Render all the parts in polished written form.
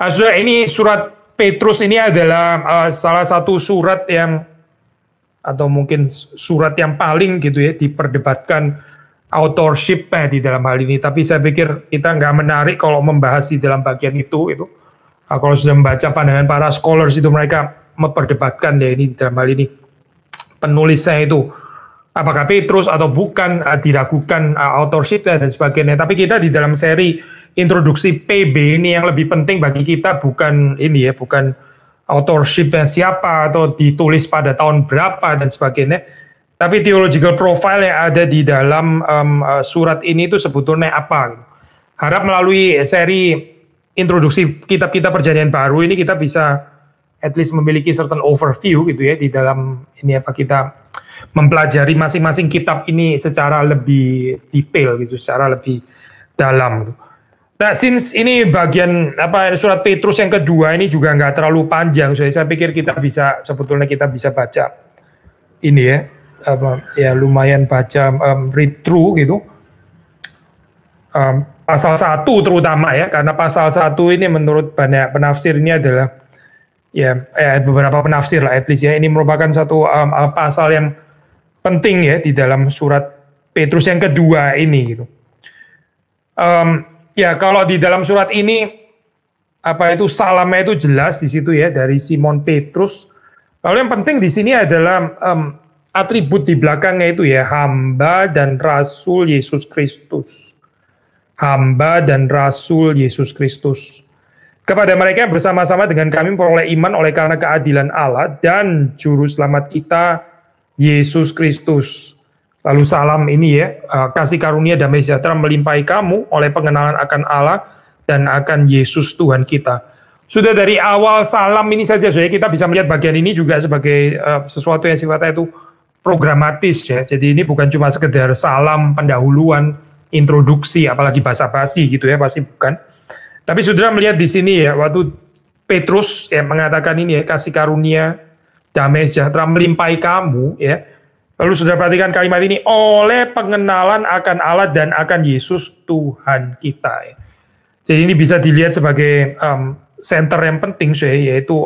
Saudara, ini surat Petrus ini adalah salah satu surat yang, atau mungkin surat yang paling gitu ya diperdebatkan authorship-nya di dalam hal ini. Tapi saya pikir kita nggak menarik kalau membahas di dalam bagian itu. Kalau sudah membaca pandangan para scholars itu mereka memperdebatkan ya ini di dalam hal ini. Penulisnya itu apakah Petrus atau bukan, diragukan authorship-nya dan sebagainya. Tapi kita di dalam seri introduksi PB ini yang lebih penting bagi kita bukan ini ya, bukan authorship-nya siapa atau ditulis pada tahun berapa dan sebagainya. Tapi theological profile yang ada di dalam surat ini itu sebetulnya apa. Harap melalui seri introduksi kitab-kitab perjanjian baru ini kita bisa at least memiliki certain overview gitu ya di dalam ini apa kita mempelajari masing-masing kitab ini secara lebih detail gitu, secara lebih dalam. Nah, since ini bagian apa surat Petrus yang kedua ini juga nggak terlalu panjang, saya pikir sebetulnya kita bisa baca ini ya, lumayan baca read through gitu. Pasal 1 terutama ya, karena pasal 1 ini menurut banyak penafsir ini adalah beberapa penafsir lah at least ya, ini merupakan satu pasal yang penting ya di dalam surat Petrus yang kedua ini gitu. Ya kalau di dalam surat ini salamnya itu jelas di situ ya dari Simon Petrus. Lalu yang penting di sini adalah atribut di belakangnya itu ya, hamba dan rasul Yesus Kristus. Hamba dan rasul Yesus Kristus. Kepada mereka yang bersama-sama dengan kami memperoleh iman oleh karena keadilan Allah dan juru selamat kita Yesus Kristus. Lalu salam ini ya, kasih karunia damai sejahtera melimpahi kamu oleh pengenalan akan Allah dan akan Yesus Tuhan kita. Sudah dari awal salam ini saja, kita bisa melihat bagian ini juga sebagai sesuatu yang sifatnya itu programatis ya. Jadi ini bukan cuma sekedar salam pendahuluan, introduksi, apalagi basa-basi gitu ya, pasti bukan. Tapi saudara melihat di sini ya, waktu Petrus ya mengatakan ini ya, kasih karunia damai sejahtera melimpahi kamu ya. Lalu saudara perhatikan kalimat ini, oleh pengenalan akan Allah dan akan Yesus Tuhan kita ya. Jadi ini bisa dilihat sebagai center yang penting yaitu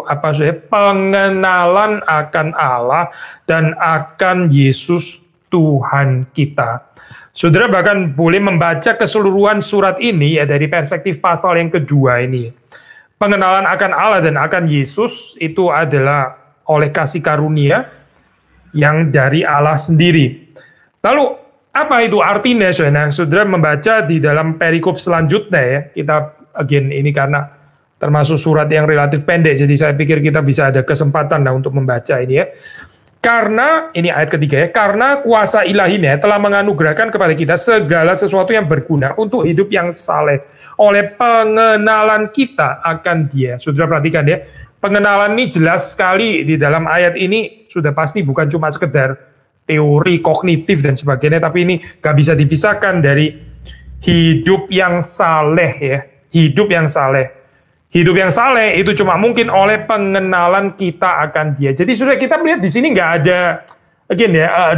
pengenalan akan Allah dan akan Yesus Tuhan kita. Saudara bahkan boleh membaca keseluruhan surat ini ya dari perspektif pasal yang kedua ini. Pengenalan akan Allah dan akan Yesus itu adalah oleh kasih karunia yang dari Allah sendiri. Lalu apa itu artinya? Saudara membaca di dalam perikop selanjutnya ya. Kita again ini karena termasuk surat yang relatif pendek, jadi saya pikir kita bisa ada kesempatan untuk membaca ini ya. Karena, ini ayat ketiga ya, karena kuasa ilahinya telah menganugerahkan kepada kita segala sesuatu yang berguna untuk hidup yang saleh oleh pengenalan kita akan Dia. Saudara perhatikan ya, pengenalan ini jelas sekali di dalam ayat ini, sudah pasti bukan cuma sekedar teori kognitif dan sebagainya, tapi ini gak bisa dipisahkan dari hidup yang saleh ya, hidup yang saleh. Hidup yang saleh itu cuma mungkin oleh pengenalan kita akan Dia. Jadi sudah kita melihat di sini nggak ada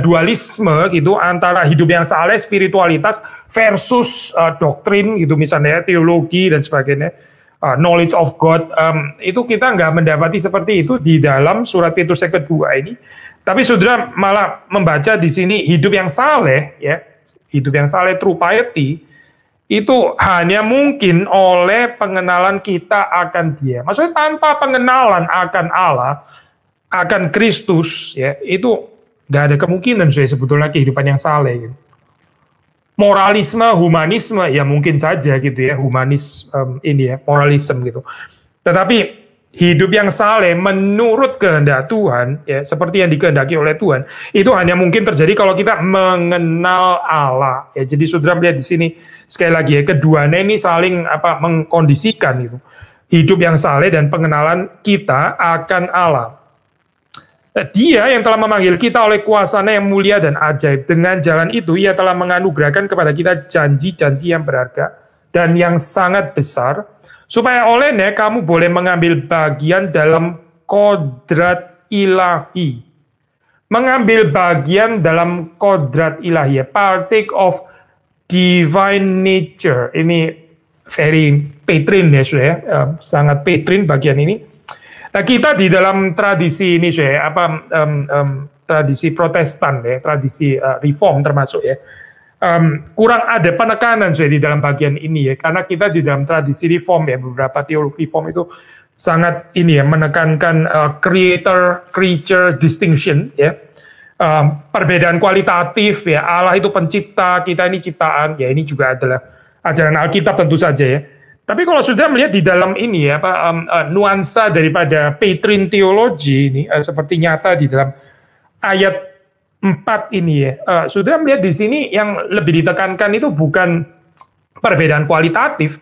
dualisme gitu antara hidup yang saleh, spiritualitas versus doktrin gitu misalnya teologi dan sebagainya, knowledge of God. Itu kita nggak mendapati seperti itu di dalam surat Petrus yang kedua ini. Tapi saudara malah membaca di sini hidup yang saleh ya, hidup yang saleh true piety itu hanya mungkin oleh pengenalan kita akan Dia. Maksudnya tanpa pengenalan akan Allah, akan Kristus, ya itu nggak ada kemungkinan sebetulnya kehidupan yang saleh. Gitu. Moralisme, humanisme, ya mungkin saja gitu ya, moralisme gitu. Tetapi hidup yang saleh menurut kehendak Tuhan, ya seperti yang dikehendaki oleh Tuhan, itu hanya mungkin terjadi kalau kita mengenal Allah. Ya, jadi saudara melihat di sini sekali lagi ya, keduanya ini saling mengkondisikan gitu. Hidup yang saleh dan pengenalan kita akan Allah. Dia yang telah memanggil kita oleh kuasa-Nya yang mulia dan ajaib. Dengan jalan itu Ia telah menganugerahkan kepada kita janji-janji yang berharga dan yang sangat besar, supaya olehnya kamu boleh mengambil bagian dalam kodrat ilahi. Mengambil bagian dalam kodrat ilahi, partake of divine nature. Ini very patrin ya, saudara, sangat patrin bagian ini. Nah, kita di dalam tradisi ini, saudara, tradisi Protestan ya, tradisi Reform termasuk ya, kurang ada penekanan saudara di dalam bagian ini ya, karena kita di dalam tradisi Reform ya, beberapa teologi Reform itu sangat ini ya, menekankan creator creature distinction ya. Perbedaan kualitatif ya, Allah itu pencipta, kita ini ciptaan ya, ini juga adalah ajaran Alkitab tentu saja ya. Tapi kalau sudah melihat di dalam ini ya, nuansa daripada patrin teologi ini seperti nyata di dalam ayat 4 ini ya, sudah melihat di sini yang lebih ditekankan itu bukan perbedaan kualitatif,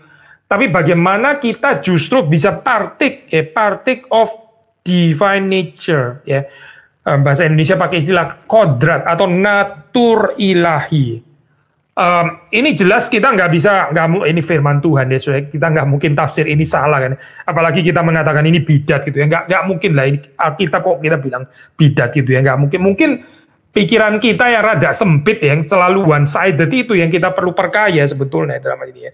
tapi bagaimana kita justru bisa partake of divine nature ya. Bahasa Indonesia pakai istilah kodrat atau natur ilahi. Ini jelas kita ini firman Tuhan ya, saudara. Kita nggak mungkin tafsir ini salah kan. Apalagi kita mengatakan ini bidat gitu ya, nggak mungkin lah. Ini Alkitab kok kita bilang bidat gitu ya, nggak mungkin. Mungkin pikiran kita yang rada sempit ya, yang selalu one sided itu yang kita perlu perkaya sebetulnya dalam hal ini ya.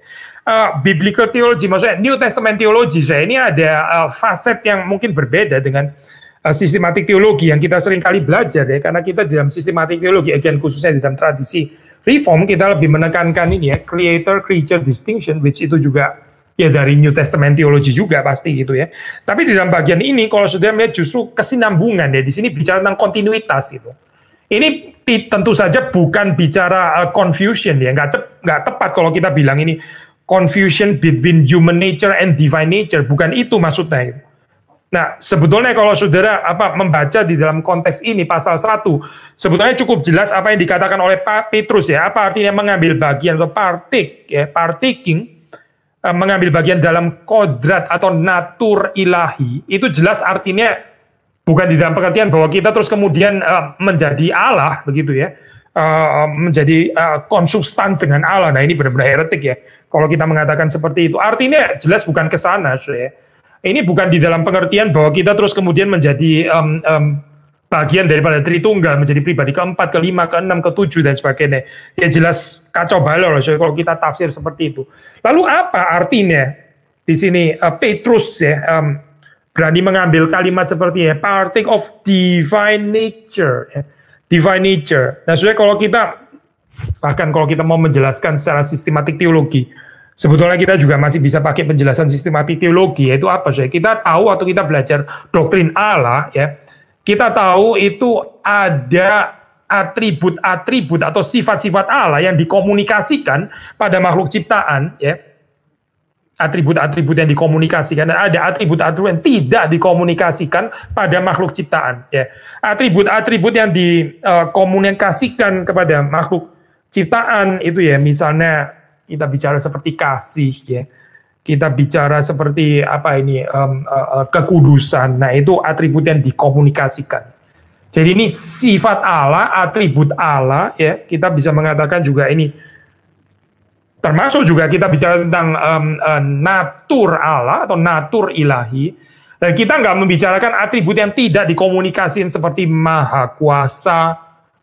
Biblical theology, maksudnya New Testament theology, saya ini ada faset yang mungkin berbeda dengan sistematik teologi yang kita sering kali belajar ya, karena kita di dalam sistematik teologi, again khususnya di dalam tradisi Reform, kita lebih menekankan ini ya, creator creature distinction, which itu juga ya dari New Testament teologi juga pasti gitu ya. Tapi di dalam bagian ini kalau sudah melihat justru kesinambungan ya, di sini bicara tentang kontinuitas itu. Ini tentu saja bukan bicara confusion ya, nggak tepat kalau kita bilang ini confusion between human nature and divine nature, bukan itu maksudnya gitu. Nah, sebetulnya kalau saudara membaca di dalam konteks ini pasal 1, sebetulnya cukup jelas apa yang dikatakan oleh Pak Petrus ya, apa artinya mengambil bagian atau partake ya, partaking, mengambil bagian dalam kodrat atau natur ilahi, itu jelas artinya bukan di dalam pengertian bahwa kita terus kemudian menjadi Allah begitu ya, menjadi konsubstans dengan Allah. Nah, ini benar-benar heretik ya kalau kita mengatakan seperti itu. Artinya jelas bukan ke sana ya. Ini bukan di dalam pengertian bahwa kita terus kemudian menjadi bagian daripada Tritunggal, menjadi pribadi keempat, kelima, keenam, ketujuh, dan sebagainya. Ya jelas kacau balau so, kalau kita tafsir seperti itu. Lalu apa artinya di sini Petrus ya berani mengambil kalimat seperti ini, partake of divine nature. Ya. Divine nature. Nah, sebenarnya kalau kita, bahkan kalau kita mau menjelaskan secara sistematik teologi, sebetulnya kita juga masih bisa pakai penjelasan sistematik teologi, yaitu apa? Kita tahu atau kita belajar doktrin Allah, ya, kita tahu itu ada atribut-atribut atau sifat-sifat Allah yang dikomunikasikan pada makhluk ciptaan, ya. Atribut-atribut yang dikomunikasikan, dan ada atribut-atribut yang tidak dikomunikasikan pada makhluk ciptaan, ya. Atribut-atribut yang dikomunikasikan kepada makhluk ciptaan itu ya, misalnya kita bicara seperti kasih ya, kita bicara seperti kekudusan. Nah, itu atribut yang dikomunikasikan. Jadi ini sifat Allah, atribut Allah ya, kita bisa mengatakan juga ini termasuk juga kita bicara tentang natur Allah atau natur ilahi. Dan kita nggak membicarakan atribut yang tidak dikomunikasikan seperti maha kuasa,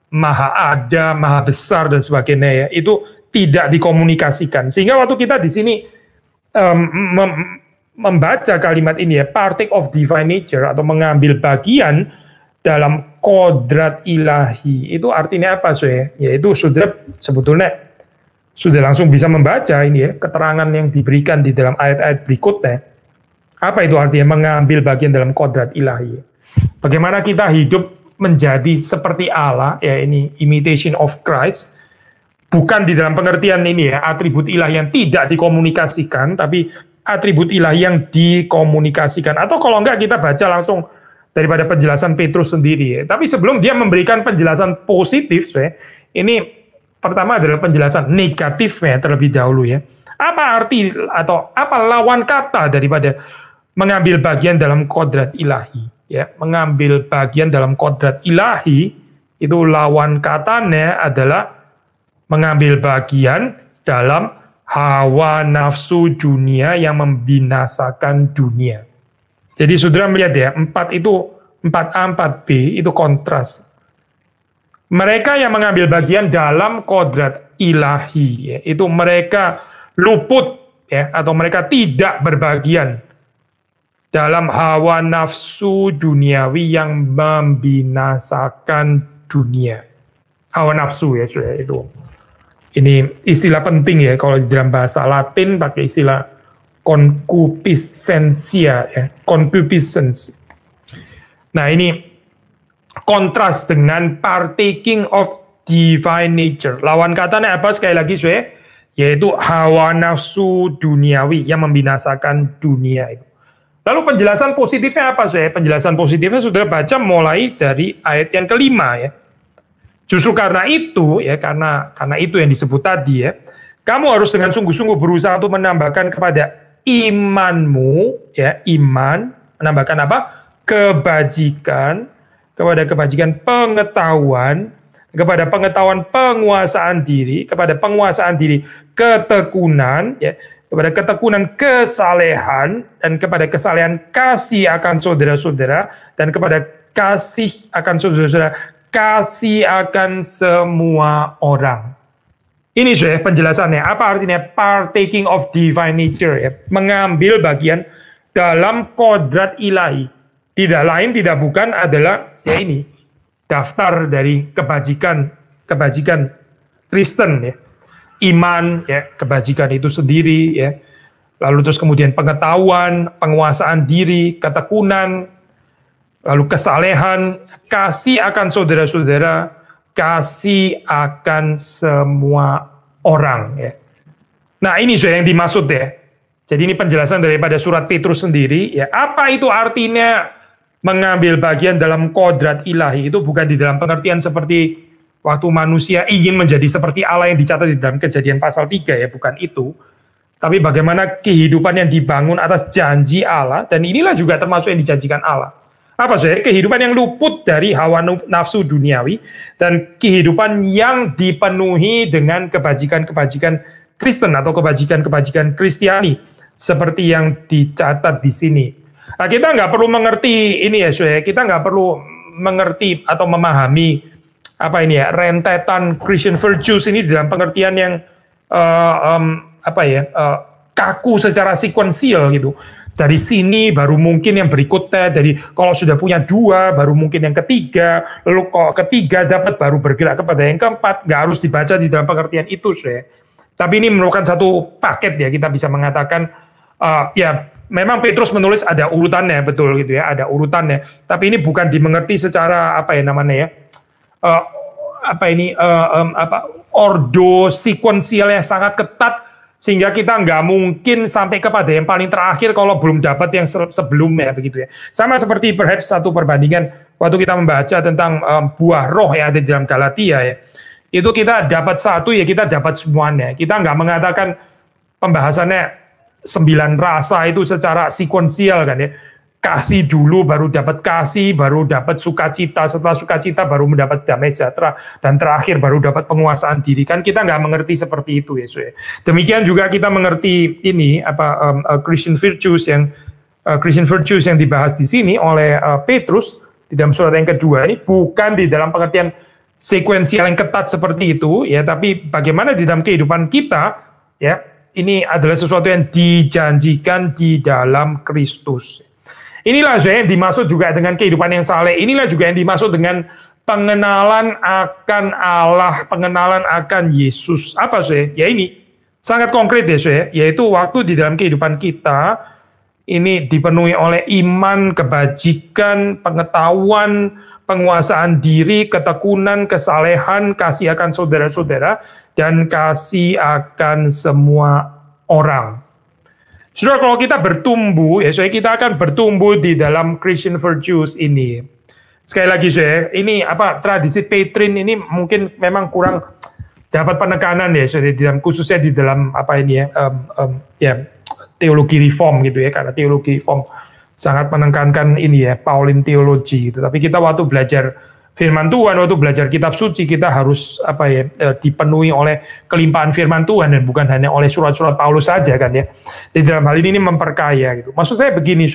maha ada, maha besar dan sebagainya ya. Itu tidak dikomunikasikan. Sehingga waktu kita di sini membaca kalimat ini ya, partake of divine nature atau mengambil bagian dalam kodrat ilahi, itu artinya apa ya? Yaitu sudah sebetulnya sudah langsung bisa membaca ini ya, keterangan yang diberikan di dalam ayat-ayat berikutnya. Apa itu artinya mengambil bagian dalam kodrat ilahi? Bagaimana kita hidup menjadi seperti Allah ya, ini imitation of Christ. Bukan di dalam pengertian ini ya, atribut ilahi yang tidak dikomunikasikan, tapi atribut ilahi yang dikomunikasikan. Atau kalau enggak kita baca langsung daripada penjelasan Petrus sendiri ya. Tapi sebelum dia memberikan penjelasan positif, ya, ini pertama adalah penjelasan negatifnya terlebih dahulu ya. Apa arti atau apa lawan kata daripada mengambil bagian dalam kodrat ilahi? Ya, mengambil bagian dalam kodrat ilahi itu lawan katanya adalah mengambil bagian dalam hawa nafsu dunia yang membinasakan dunia. Jadi saudara melihat ya, 4A, 4B itu kontras. Mereka yang mengambil bagian dalam kodrat ilahi, ya, itu mereka luput ya, atau mereka tidak berbagian dalam hawa nafsu duniawi yang membinasakan dunia. Hawa nafsu ya, saudara, itu. Ini istilah penting ya, kalau di dalam bahasa Latin pakai istilah concupiscencia ya, concupiscence. Nah, ini kontras dengan partaking of divine nature. Lawan katanya apa sekali lagi, saudara? Yaitu hawa nafsu duniawi yang membinasakan dunia itu. Lalu penjelasan positifnya apa, saudara? Penjelasan positifnya saudara baca mulai dari ayat yang kelima ya. Justru karena itu ya, karena itu yang disebut tadi ya, kamu harus dengan sungguh-sungguh berusaha untuk menambahkan kepada imanmu ya, iman, menambahkan apa? Kebajikan, kepada kebajikan pengetahuan, kepada pengetahuan penguasaan diri, kepada penguasaan diri ketekunan ya, kepada ketekunan kesalehan, dan kepada kesalehan kasih akan saudara-saudara, dan kepada kasih akan saudara-saudara kasih akan semua orang. Ini sudah penjelasannya. Apa artinya partaking of divine nature ya? Mengambil bagian dalam kodrat ilahi. Tidak lain tidak bukan adalah ya ini daftar dari kebajikan Kristen ya. Iman ya, kebajikan itu sendiri ya. Lalu terus kemudian pengetahuan, penguasaan diri, ketekunan, lalu kesalehan, kasih akan saudara-saudara, kasih akan semua orang ya. Nah, ini sudah yang dimaksud ya. Jadi ini penjelasan daripada surat Petrus sendiri ya. Apa itu artinya mengambil bagian dalam kodrat ilahi? Itu bukan di dalam pengertian seperti waktu manusia ingin menjadi seperti Allah yang dicatat di dalam Kejadian pasal 3 ya, bukan itu. Tapi bagaimana kehidupan yang dibangun atas janji Allah, dan inilah juga termasuk yang dijanjikan Allah. Apa saja? Kehidupan yang luput dari hawa nafsu duniawi, dan kehidupan yang dipenuhi dengan kebajikan-kebajikan Kristen atau kebajikan-kebajikan Kristiani, seperti yang dicatat di sini. Nah, kita nggak perlu mengerti ini ya, saudara. Kita nggak perlu mengerti atau memahami apa ini ya, rentetan Christian virtues ini dalam pengertian yang kaku secara sekuensial gitu. Dari sini baru mungkin yang berikutnya, dari kalau sudah punya 2 baru mungkin yang ketiga, lalu kalau ketiga dapat baru bergerak kepada yang keempat. Nggak harus dibaca di dalam pengertian itu, saya. Tapi ini merupakan satu paket ya, kita bisa mengatakan ya memang Petrus menulis ada urutannya, betul gitu ya, ada urutannya. Tapi ini bukan dimengerti secara apa ya namanya ya, ordo sekuensial yang sangat ketat, sehingga kita nggak mungkin sampai kepada yang paling terakhir kalau belum dapat yang sebelumnya begitu ya. Sama seperti perhaps satu perbandingan waktu kita membaca tentang buah roh yang ada di dalam Galatia ya. Itu kita dapat satu ya, kita dapat semuanya. Kita nggak mengatakan pembahasannya 9 rasa itu secara sekuensial kan ya. Kasih dulu baru dapat kasih, baru dapat sukacita, setelah sukacita baru mendapat damai sejahtera, dan terakhir baru dapat penguasaan diri. Kan kita nggak mengerti seperti itu ya. Demikian juga kita mengerti ini Christian virtues yang dibahas di sini oleh Petrus di dalam surat yang kedua ini bukan di dalam pengertian sekuensial yang ketat seperti itu ya, tapi bagaimana di dalam kehidupan kita ya, ini adalah sesuatu yang dijanjikan di dalam Kristus. Inilah yang dimaksud juga dengan kehidupan yang saleh. Inilah juga yang dimaksud dengan pengenalan akan Allah, pengenalan akan Yesus. Apa sih? Ya ini sangat konkret ya, yaitu waktu di dalam kehidupan kita ini dipenuhi oleh iman, kebajikan, pengetahuan, penguasaan diri, ketekunan, kesalehan, kasih akan saudara-saudara, dan kasih akan semua orang. Saudara, kalau kita bertumbuh, ya kita akan bertumbuh di dalam Christian virtues ini. Sekali lagi, ini tradisi Petrine ini mungkin memang kurang dapat penekanan ya, khususnya di dalam teologi reform gitu ya, karena teologi reform sangat menekankan ini ya, Pauline teologi gitu. Tapi kita waktu belajar firman Tuhan, waktu belajar kitab suci, kita harus dipenuhi oleh kelimpahan firman Tuhan dan bukan hanya oleh surat-surat Paulus saja kan ya. Di dalam hal ini memperkaya gitu. Maksud saya begini,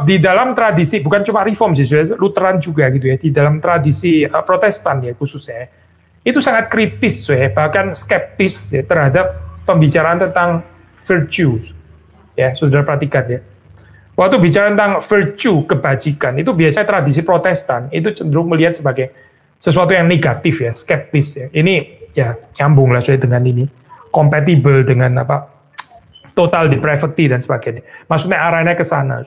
di dalam tradisi bukan cuma reform sih, Lutheran juga gitu ya, di dalam tradisi Protestan ya khususnya, itu sangat kritis bahkan skeptis ya, terhadap pembicaraan tentang virtues. Ya, saudara perhatikan ya. Waktu bicara tentang virtue, kebajikan, itu biasanya tradisi Protestan itu cenderung melihat sebagai sesuatu yang negatif ya, skeptis ya. Ini ya nyambung lah dengan ini, compatible dengan apa, total depravity dan sebagainya. Maksudnya arahnya ke sana.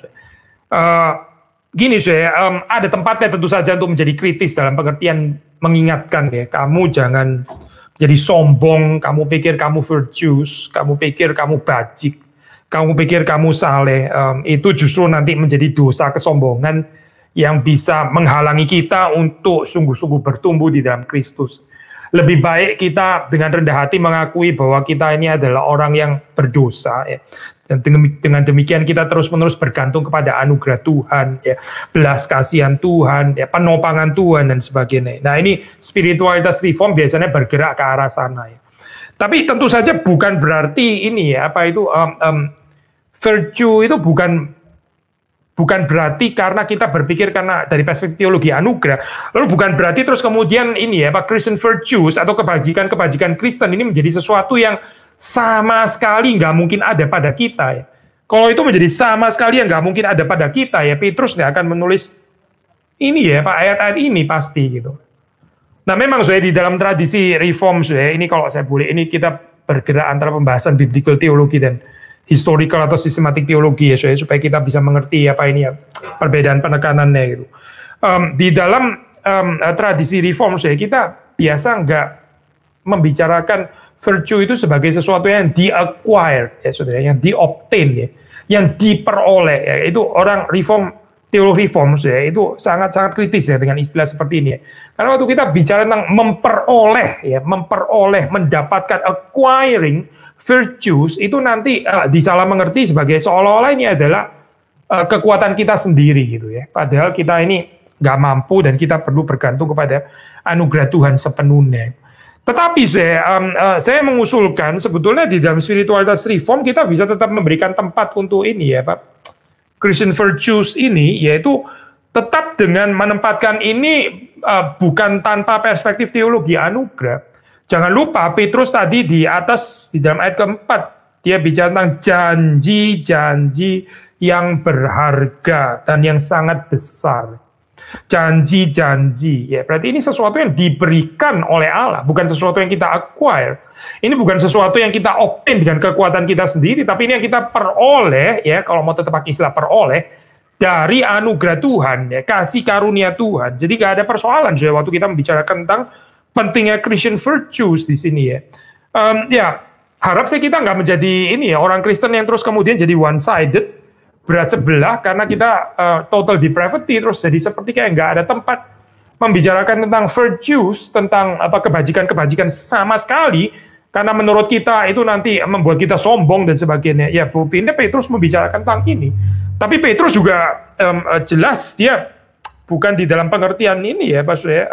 Gini saya, ada tempatnya tentu saja untuk menjadi kritis dalam pengertian mengingatkan ya, kamu jangan jadi sombong, kamu pikir kamu virtuous, kamu pikir kamu bajik, kamu pikir kamu saleh, itu justru nanti menjadi dosa kesombongan yang bisa menghalangi kita untuk sungguh-sungguh bertumbuh di dalam Kristus. Lebih baik kita dengan rendah hati mengakui bahwa kita ini adalah orang yang berdosa, ya. Dan dengan demikian kita terus-menerus bergantung kepada anugerah Tuhan, ya, belas kasihan Tuhan, ya, penopangan Tuhan dan sebagainya. Nah ini spiritualitas reform biasanya bergerak ke arah sana. Ya. Tapi tentu saja bukan berarti ini ya apa itu virtue itu bukan berarti karena kita berpikir karena dari perspektif teologi anugerah, lalu bukan berarti terus kemudian ini ya Pak Christian virtues atau kebajikan Kristen ini menjadi sesuatu yang sama sekali nggak mungkin ada pada kita ya. Kalau itu menjadi sama sekali yang nggak mungkin ada pada kita ya, Petrus nggak akan menulis ini ya Pak ayat-ayat ini pasti gitu. Nah memang saya di dalam tradisi reform saya ini kalau saya boleh ini kita bergerak antara pembahasan biblical teologi dan historical atau sistematik teologi ya supaya kita bisa mengerti apa ini ya perbedaan penekanannya gitu. Di dalam tradisi reform saya kita biasa nggak membicarakan virtue itu sebagai sesuatu yang di-acquire ya saudara, yang di-obtain ya, yang diperoleh ya. Itu orang reform, teologi reform ya, itu sangat-sangat kritis ya dengan istilah seperti ini ya. Karena waktu kita bicara tentang memperoleh ya, mendapatkan acquiring virtues itu nanti disalah mengerti sebagai seolah-olah ini adalah kekuatan kita sendiri gitu ya. Padahal kita ini nggak mampu dan kita perlu bergantung kepada anugerah Tuhan sepenuhnya. Tetapi saya mengusulkan sebetulnya di dalam spiritualitas reform kita bisa tetap memberikan tempat untuk ini ya Pak. Christian virtues ini yaitu tetap dengan menempatkan ini bukan tanpa perspektif teologi anugerah. Jangan lupa Petrus tadi di atas di dalam ayat keempat dia bicara tentang janji-janji yang berharga dan yang sangat besar. Janji-janji ya berarti ini sesuatu yang diberikan oleh Allah, bukan sesuatu yang kita acquire. Ini bukan sesuatu yang kita obtain dengan kekuatan kita sendiri, tapi ini yang kita peroleh ya, kalau mau tetap pakai istilah peroleh dari anugerah Tuhan ya, kasih karunia Tuhan. Jadi gak ada persoalan ya waktu kita membicarakan tentang pentingnya Christian virtues di sini ya. Ya harap saya kita nggak menjadi ini ya orang Kristen yang terus kemudian jadi one sided, berat sebelah karena kita total depravity terus jadi seperti kayak nggak ada tempat membicarakan tentang virtues, tentang apa kebajikan-kebajikan sama sekali karena menurut kita itu nanti membuat kita sombong dan sebagainya. Ya buktinya Petrus membicarakan tentang ini. Tapi Petrus juga jelas dia bukan di dalam pengertian ini ya Pak Surya,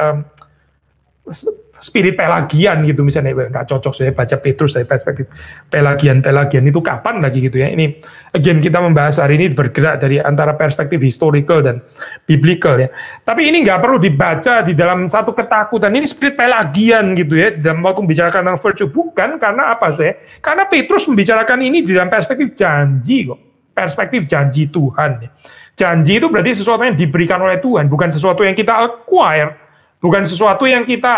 spirit Pelagian gitu misalnya, nggak cocok saya baca Petrus dari perspektif Pelagian itu kapan lagi gitu ya. Ini again kita membahas hari ini bergerak dari antara perspektif historical dan biblical ya. Tapi ini nggak perlu dibaca di dalam satu ketakutan ini spirit Pelagian gitu ya dalam waktu membicarakan tentang virtue, bukan karena apa saya? Karena Petrus membicarakan ini di dalam perspektif janji kok, perspektif janji Tuhan. Janji itu berarti sesuatu yang diberikan oleh Tuhan, bukan sesuatu yang kita acquire. Bukan sesuatu yang kita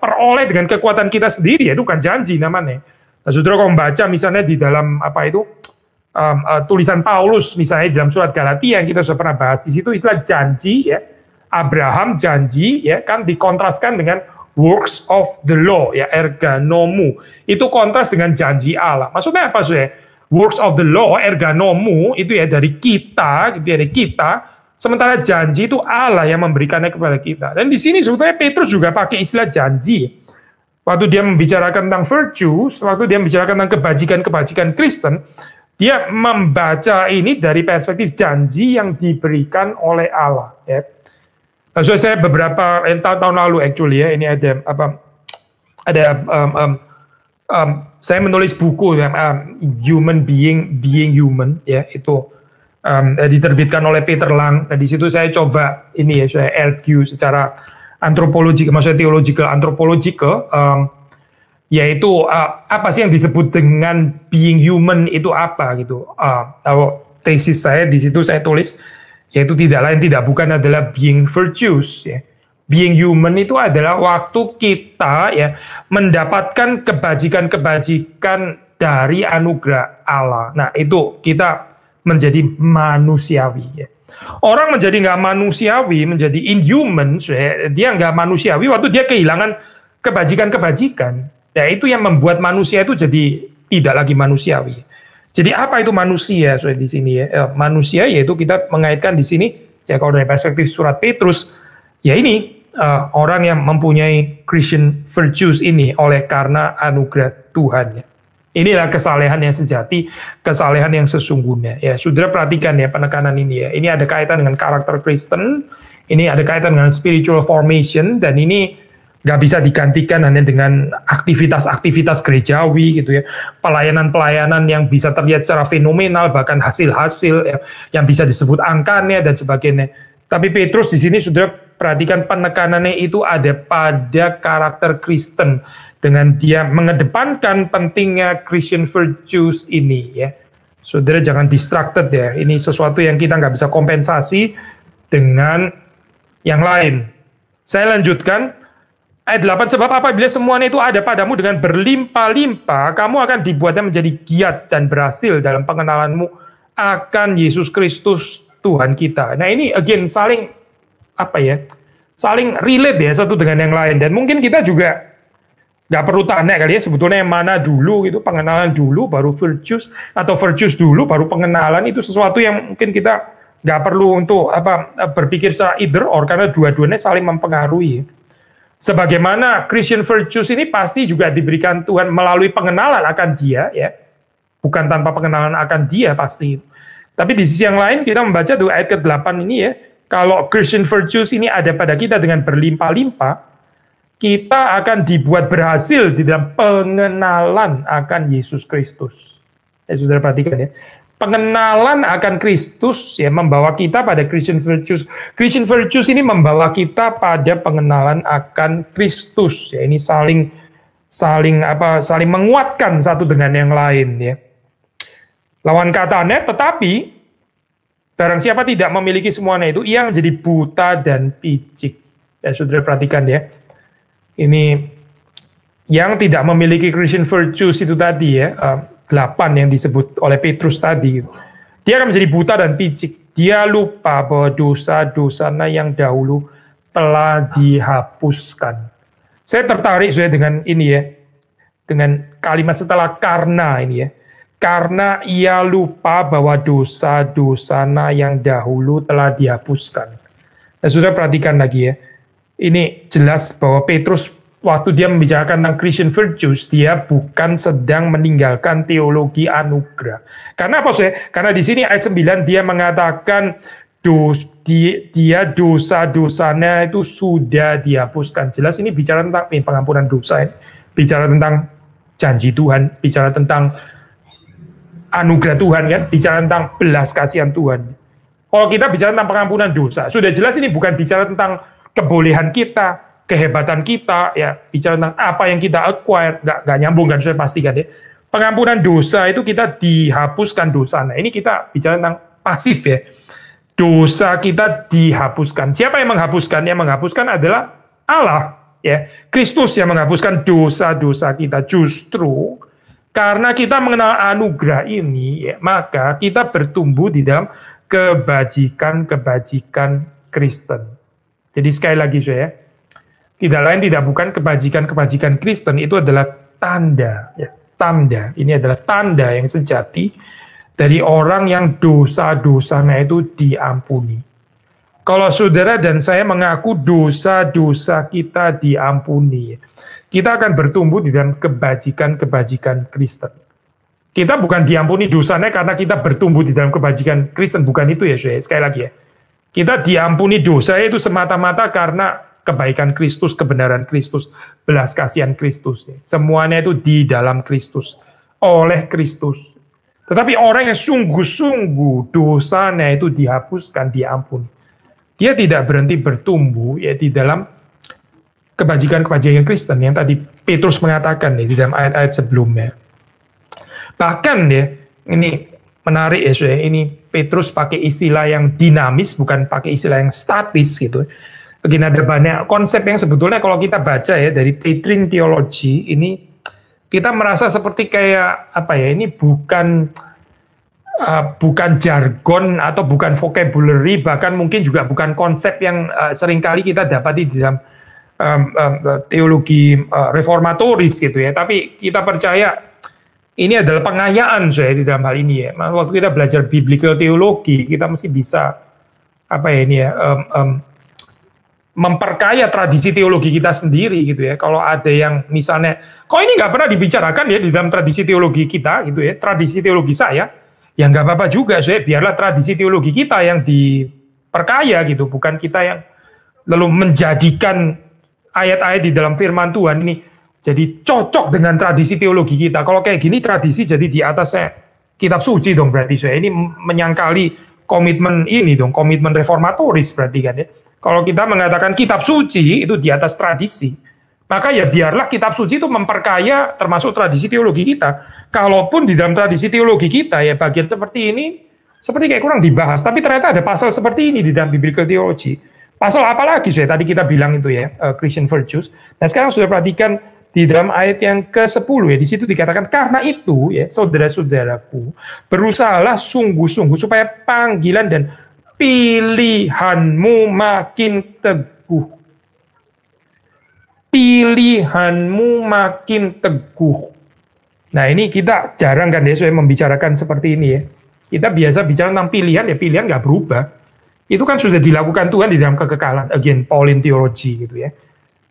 peroleh dengan kekuatan kita sendiri, ya itu bukan janji namanya. Nah, saudara kalau membaca misalnya di dalam tulisan Paulus misalnya di dalam surat Galatia yang kita sudah pernah bahas di situ istilah janji ya, Abraham janji ya kan dikontraskan dengan works of the law ya, ergonomu. Itu kontras dengan janji Allah. Maksudnya apa sih? Works of the law, ergonomu itu ya dari kita, gitu ya, dari kita. Sementara janji itu Allah yang memberikannya kepada kita. Dan di sini sebetulnya Petrus juga pakai istilah janji. Waktu dia membicarakan tentang virtues, waktu dia membicarakan tentang kebajikan-kebajikan Kristen, dia membaca ini dari perspektif janji yang diberikan oleh Allah. Ya. Nah, so saya beberapa tahun lalu actually ya, ini ada saya menulis buku Human Being Human ya, itu diterbitkan oleh Peter Lang. Nah, di situ saya coba ini ya, saya argue secara antropologi, maksudnya theological, anthropological, yaitu apa sih yang disebut dengan being human itu apa gitu. Kalau tesis saya di situ saya tulis, yaitu tidak lain tidak bukan adalah being virtuous ya. Being human itu adalah waktu kita ya mendapatkan kebajikan-kebajikan dari anugerah Allah. Nah itu kita menjadi manusiawi ya. Orang menjadi nggak manusiawi, menjadi inhuman, dia nggak manusiawi waktu dia kehilangan kebajikan-kebajikan. Ya itu yang membuat manusia itu jadi tidak lagi manusiawi. Jadi apa itu manusia di sini ya? Manusia yaitu kita mengaitkan di sini ya kalau dari perspektif surat Petrus ya ini orang yang mempunyai Christian virtues ini oleh karena anugerah Tuhan ya. Inilah kesalehan yang sejati, kesalehan yang sesungguhnya. Ya, saudara perhatikan ya penekanan ini ya. Ini ada kaitan dengan karakter Kristen, ini ada kaitan dengan spiritual formation, dan ini nggak bisa digantikan hanya dengan aktivitas-aktivitas gerejawi gitu ya. Pelayanan-pelayanan yang bisa terlihat secara fenomenal, bahkan hasil-hasil ya, yang bisa disebut angkanya dan sebagainya. Tapi Petrus di sini saudara perhatikan penekanannya itu ada pada karakter Kristen. Dengan dia mengedepankan pentingnya Christian virtues ini ya. Saudara jangan distracted ya. Ini sesuatu yang kita nggak bisa kompensasi dengan yang lain. Saya lanjutkan ayat 8, sebab apabila semuanya itu ada padamu dengan berlimpah-limpah, kamu akan dibuatnya menjadi giat dan berhasil dalam pengenalanmu akan Yesus Kristus Tuhan kita. Nah ini again saling saling relate ya satu dengan yang lain, dan mungkin kita juga nggak perlu tanya kali ya sebetulnya yang mana dulu gitu, pengenalan dulu baru virtues atau virtues dulu baru pengenalan. Itu sesuatu yang mungkin kita nggak perlu untuk berpikir secara either or, karena dua-duanya saling mempengaruhi. Sebagaimana Christian virtues ini pasti juga diberikan Tuhan melalui pengenalan akan Dia ya, bukan tanpa pengenalan akan Dia pasti. Tapi di sisi yang lain kita membaca tuh ayat ke-8 ini ya, kalau Christian virtues ini ada pada kita dengan berlimpah-limpah, kita akan dibuat berhasil di dalam pengenalan akan Yesus Kristus. Ya, saudara perhatikan ya. Pengenalan akan Kristus ya membawa kita pada Christian virtues. Christian virtues ini membawa kita pada pengenalan akan Kristus. Ya, ini saling menguatkan satu dengan yang lain ya. Lawan katanya, tetapi barang siapa tidak memiliki semuanya itu, ia menjadi buta dan picik. Ya, saudara perhatikan ya. Ini yang tidak memiliki Christian virtues itu tadi ya, 8 yang disebut oleh Petrus tadi. Dia akan menjadi buta dan picik. Dia lupa bahwa dosa-dosanya yang dahulu telah dihapuskan. Saya tertarik dengan ini ya, dengan kalimat setelah karena ini ya. Karena ia lupa bahwa dosa-dosanya yang dahulu telah dihapuskan. Nah, sudah perhatikan lagi ya. Ini jelas bahwa Petrus waktu dia membicarakan tentang Christian virtues, dia bukan sedang meninggalkan teologi anugerah. Karena apa sih? Karena di sini ayat 9 dia mengatakan dia dosa-dosanya itu sudah dihapuskan. Jelas ini bicara tentang pengampunan dosa, bicara tentang janji Tuhan, bicara tentang anugerah Tuhan kan, bicara tentang belas kasihan Tuhan. Kalau kita bicara tentang pengampunan dosa, sudah jelas ini bukan bicara tentang kebolehan kita, kehebatan kita, ya bicara tentang apa yang kita acquire, nggak nyambung kan, saya pastikan ya. Pengampunan dosa itu kita dihapuskan dosa. Nah ini kita bicara tentang pasif ya. Dosa kita dihapuskan. Siapa yang menghapuskan? Yang menghapuskan adalah Allah ya. Kristus yang menghapuskan dosa-dosa kita. Justru karena kita mengenal anugerah ini, ya, maka kita bertumbuh di dalam kebajikan-kebajikan Kristen. Jadi sekali lagi saya, tidak lain tidak bukan kebajikan-kebajikan Kristen itu adalah tanda, ya, tanda. Ini adalah tanda yang sejati dari orang yang dosa-dosanya itu diampuni. Kalau saudara dan saya mengaku dosa-dosa kita diampuni, kita akan bertumbuh di dalam kebajikan-kebajikan Kristen. Kita bukan diampuni dosanya karena kita bertumbuh di dalam kebajikan Kristen, bukan itu ya, sekali lagi ya. Kita diampuni dosa itu semata-mata karena kebaikan Kristus, kebenaran Kristus, belas kasihan Kristus. Semuanya itu di dalam Kristus, oleh Kristus. Tetapi orang yang sungguh-sungguh dosanya itu dihapuskan, diampuni. Dia tidak berhenti bertumbuh ya di dalam kebajikan-kebajikan Kristen yang tadi Petrus mengatakan nih di dalam ayat-ayat sebelumnya. Bahkan ya, ini menarik ya, saudara. Ini Petrus pakai istilah yang dinamis, bukan pakai istilah yang statis gitu. Begini, ada banyak konsep yang sebetulnya kalau kita baca ya dari Petrine Theology, ini kita merasa seperti kayak apa ya, ini bukan jargon atau bukan vocabulary, bahkan mungkin juga bukan konsep yang seringkali kita dapati di dalam teologi reformatoris gitu ya. Tapi kita percaya ini adalah pengayaan saya di dalam hal ini ya. Waktu kita belajar biblical teologi, kita mesti bisa apa ya ini ya, memperkaya tradisi teologi kita sendiri gitu ya. Kalau ada yang misalnya, kok ini nggak pernah dibicarakan ya di dalam tradisi teologi kita gitu ya, tradisi teologi saya, ya nggak apa-apa juga, saya biarlah tradisi teologi kita yang diperkaya gitu, bukan kita yang lalu menjadikan ayat-ayat di dalam firman Tuhan ini jadi cocok dengan tradisi teologi kita. Kalau kayak gini tradisi jadi di atasnya kitab suci dong berarti, saya ini menyangkali komitmen ini dong, komitmen reformatoris berarti kan ya. Kalau kita mengatakan kitab suci itu di atas tradisi, maka ya biarlah kitab suci itu memperkaya termasuk tradisi teologi kita. Kalaupun di dalam tradisi teologi kita ya bagian seperti ini, seperti kayak kurang dibahas, tapi ternyata ada pasal seperti ini di dalam biblical theology. Pasal apa lagi saya tadi kita bilang itu ya, Christian virtues. Nah sekarang sudah perhatikan di dalam ayat yang ke-10 ya, di situ dikatakan karena itu ya saudara-saudaraku, berusahalah sungguh-sungguh supaya panggilan dan pilihanmu makin teguh. Pilihanmu makin teguh. Nah ini kita jarang kan ya saya membicarakan seperti ini ya. Kita biasa bicara tentang pilihan, ya pilihan nggak berubah. Itu kan sudah dilakukan Tuhan di dalam kekekalan. Again, Pauline theology gitu ya.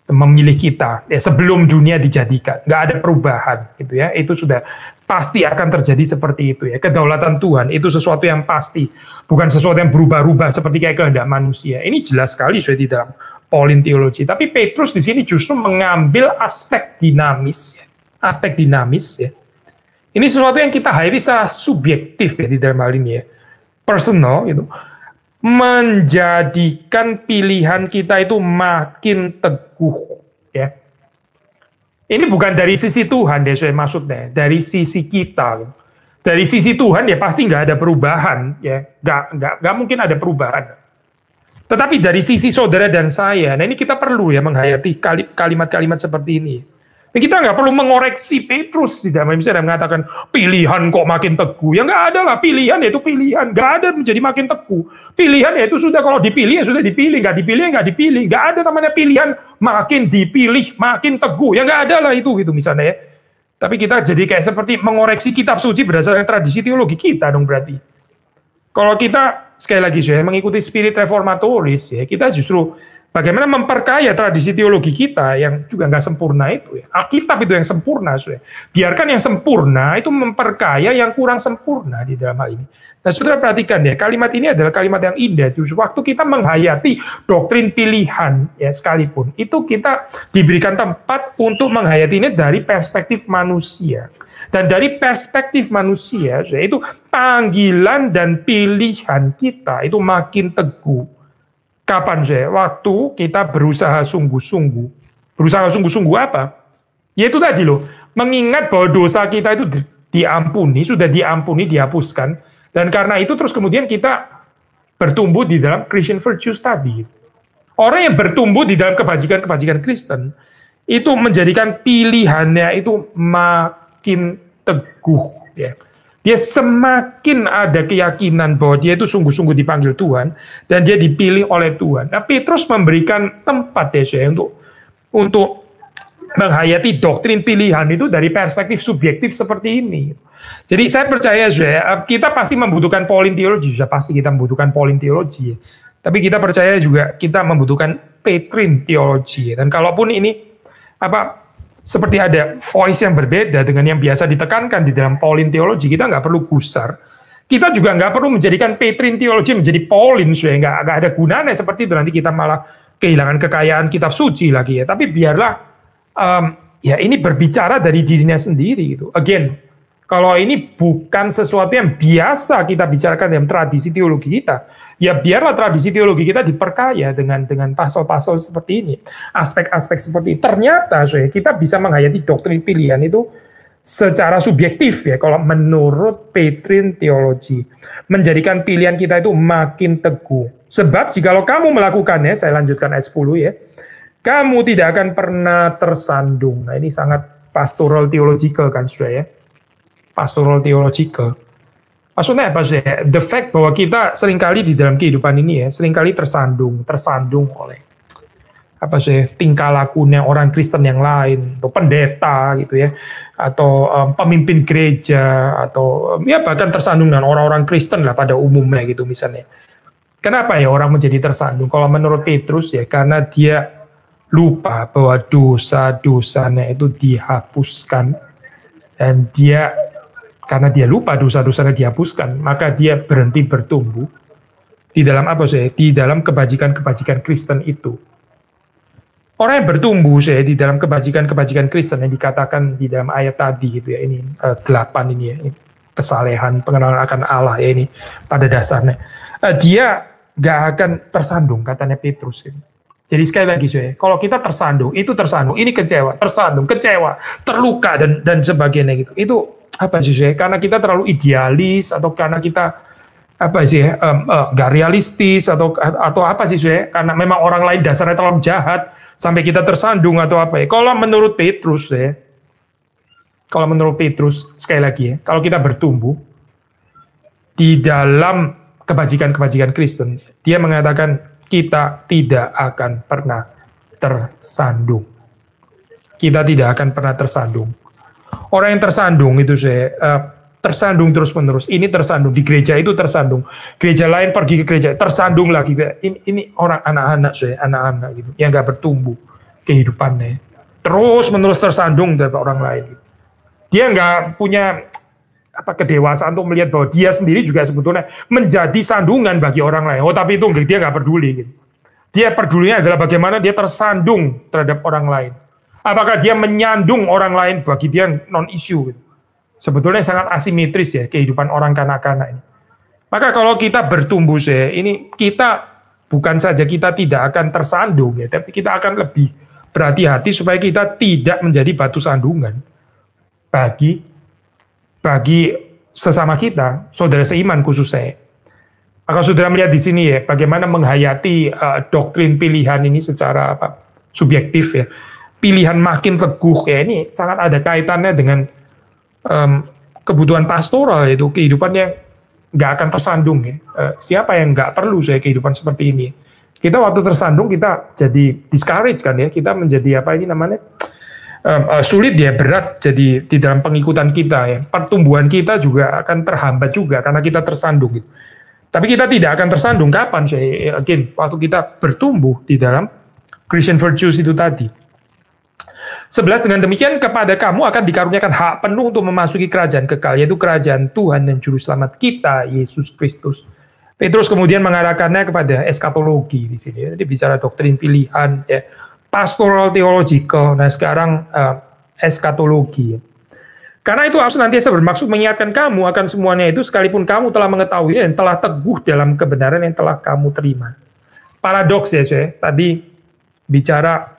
Memilih kita ya sebelum dunia dijadikan. Nggak ada perubahan gitu ya. Itu sudah pasti akan terjadi seperti itu ya. Kedaulatan Tuhan itu sesuatu yang pasti. Bukan sesuatu yang berubah-ubah seperti kayak kehendak manusia. Ini jelas sekali sudah di dalam Pauline theology. Tapi Petrus di sini justru mengambil aspek dinamis ya. Aspek dinamis ya. Ini sesuatu yang kita hayati secara subjektif ya di dalam hal ini ya. Personal gitu. Menjadikan pilihan kita itu makin teguh ya. Ini bukan dari sisi Tuhan ya saya maksudnya, dari sisi kita. Dari sisi Tuhan ya pasti nggak ada perubahan ya, nggak mungkin ada perubahan. Tetapi dari sisi saudara dan saya, nah ini kita perlu ya menghayati kalimat-kalimat seperti ini. Nah, kita nggak perlu mengoreksi Petrus di dalam misalnya mengatakan pilihan kok makin teguh. Ya nggak ada lah, pilihan yaitu pilihan, nggak ada menjadi makin teguh. Pilihan yaitu sudah kalau dipilih ya sudah dipilih, nggak dipilih ya nggak dipilih. Nggak ada namanya pilihan makin dipilih makin teguh. Ya nggak ada lah itu gitu misalnya ya. Tapi kita jadi kayak seperti mengoreksi kitab suci berdasarkan tradisi teologi kita dong berarti. Kalau kita sekali lagi saya mengikuti spirit reformatoris ya, kita justru bagaimana memperkaya tradisi teologi kita yang juga nggak sempurna itu ya. Alkitab itu yang sempurna, saudara. Biarkan yang sempurna itu memperkaya yang kurang sempurna di dalam hal ini. Nah, saudara perhatikan ya, kalimat ini adalah kalimat yang indah. Justru waktu kita menghayati doktrin pilihan ya sekalipun, itu kita diberikan tempat untuk menghayati ini dari perspektif manusia. Dan dari perspektif manusia, saudara, itu panggilan dan pilihan kita itu makin teguh. Kapan saya? Waktu kita berusaha sungguh-sungguh. Berusaha sungguh-sungguh apa? Yaitu tadi loh, mengingat bahwa dosa kita itu diampuni, sudah diampuni, dihapuskan. Dan karena itu terus kemudian kita bertumbuh di dalam Christian virtues tadi. Orang yang bertumbuh di dalam kebajikan-kebajikan Kristen, itu menjadikan pilihannya itu makin teguh. Ya. Dia semakin ada keyakinan bahwa dia itu sungguh-sungguh dipanggil Tuhan dan dia dipilih oleh Tuhan. Nah, Petrus memberikan tempat ya saya untuk menghayati doktrin pilihan itu dari perspektif subjektif seperti ini. Jadi saya percaya saya kita pasti membutuhkan Pauline theology, sudah pasti kita membutuhkan Pauline theology. Tapi kita percaya juga kita membutuhkan Petrine theology. Dan kalaupun ini seperti ada voice yang berbeda dengan yang biasa ditekankan di dalam Pauline theology, kita nggak perlu gusar. Kita juga nggak perlu menjadikan Petrine theology menjadi Pauline, nggak ada gunanya seperti itu. Nanti kita malah kehilangan kekayaan kitab suci lagi ya. Tapi biarlah ya ini berbicara dari dirinya sendiri gitu. Again, Kalau ini bukan sesuatu yang biasa kita bicarakan dalam tradisi teologi kita, ya biarlah tradisi teologi kita diperkaya dengan pasal-pasal seperti ini, aspek-aspek seperti ini. Ternyata kita bisa menghayati doktrin pilihan itu secara subjektif ya, kalau menurut Petrine teologi, menjadikan pilihan kita itu makin teguh. Sebab jikalau kamu melakukannya, saya lanjutkan ayat 10 ya, kamu tidak akan pernah tersandung. Nah ini sangat pastoral theological kan saudara ya, pastoral theological. Maksudnya apa sih? The fact bahwa kita seringkali di dalam kehidupan ini ya, seringkali tersandung oleh apa sih, tingkah lakunya orang Kristen yang lain, atau pendeta gitu ya, atau pemimpin gereja, atau ya bahkan tersandung dengan orang-orang Kristen lah pada umumnya gitu misalnya. Kenapa ya orang menjadi tersandung? Kalau menurut Petrus ya, karena dia lupa bahwa dosa-dosanya itu dihapuskan, dan karena dia lupa dosa-dosanya dihapuskan, maka dia berhenti bertumbuh di dalam apa sih? Di dalam kebajikan-kebajikan Kristen itu. Orang yang bertumbuh di dalam kebajikan-kebajikan Kristen yang dikatakan di dalam ayat tadi gitu ya, ini 8 ini ya, ini kesalehan, pengenalan akan Allah ya, ini pada dasarnya dia gak akan tersandung katanya Petrus ini. Jadi sekali lagi kalau kita tersandung, ini kecewa, kecewa, terluka dan sebagainya gitu. Itu apa sih karena kita terlalu idealis, atau karena kita apa sih gak realistis, atau apa sih karena memang orang lain dasarnya terlalu jahat sampai kita tersandung, atau apa ya? Kalau menurut Petrus sekali lagi ya, kalau kita bertumbuh di dalam kebajikan-kebajikan Kristen, dia mengatakan kita tidak akan pernah tersandung. Kita tidak akan pernah tersandung. Orang yang tersandung itu tersandung terus-menerus. Ini tersandung di gereja, itu tersandung. Gereja lain pergi ke gereja, tersandung lagi. Ini orang anak-anak gitu, yang nggak bertumbuh kehidupannya. Terus-menerus tersandung dari orang lain. Dia nggak punya kedewasaan untuk melihat bahwa dia sendiri juga sebetulnya menjadi sandungan bagi orang lain. Oh, tapi itu dia nggak peduli. Gitu. Dia pedulinya adalah bagaimana dia tersandung terhadap orang lain. Apakah dia menyandung orang lain, bagi dia non-issue. Gitu. Sebetulnya sangat asimetris ya kehidupan orang kanak-kanak ini. Maka kalau kita bertumbuh ini kita bukan saja kita tidak akan tersandung ya, tapi kita akan lebih berhati-hati supaya kita tidak menjadi batu sandungan bagi sesama kita, saudara seiman khususnya. Maka saudara melihat di sini ya, bagaimana menghayati doktrin pilihan ini secara subjektif ya. Pilihan makin teguh ya, ini sangat ada kaitannya dengan kebutuhan pastoral, yaitu kehidupan yang nggak akan tersandung ya. Siapa yang nggak perlu kehidupan seperti ini? Kita waktu tersandung kita jadi discourage kan ya, kita menjadi sulit ya, berat jadi di dalam pengikutan kita ya. Pertumbuhan kita juga akan terhambat juga karena kita tersandung gitu. Tapi kita tidak akan tersandung kapan again, waktu kita bertumbuh di dalam Christian virtues itu tadi. 11, dengan demikian kepada kamu akan dikaruniakan hak penuh untuk memasuki kerajaan kekal, yaitu kerajaan Tuhan dan Juru Selamat kita, Yesus Kristus. Petrus kemudian mengarahkannya kepada eskatologi di sini. Jadi bicara doktrin pilihan, ya, pastoral theological. Nah sekarang eskatologi. Karena itu harus nantiasa bermaksud mengingatkan kamu akan semuanya itu, sekalipun kamu telah mengetahui dan telah teguh dalam kebenaran yang telah kamu terima. Paradoks ya, tadi bicara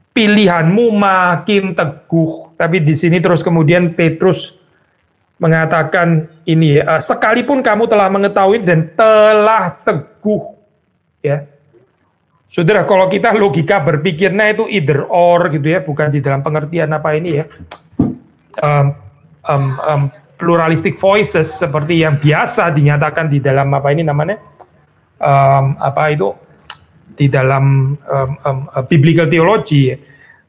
pilihanmu makin teguh, tapi di sini terus kemudian Petrus mengatakan ini ya, sekalipun kamu telah mengetahui dan telah teguh ya. Saudara, kalau kita logika berpikirnya itu either or gitu ya, bukan di dalam pengertian ini ya, pluralistic voices seperti yang biasa dinyatakan di dalam di dalam biblical theology ya.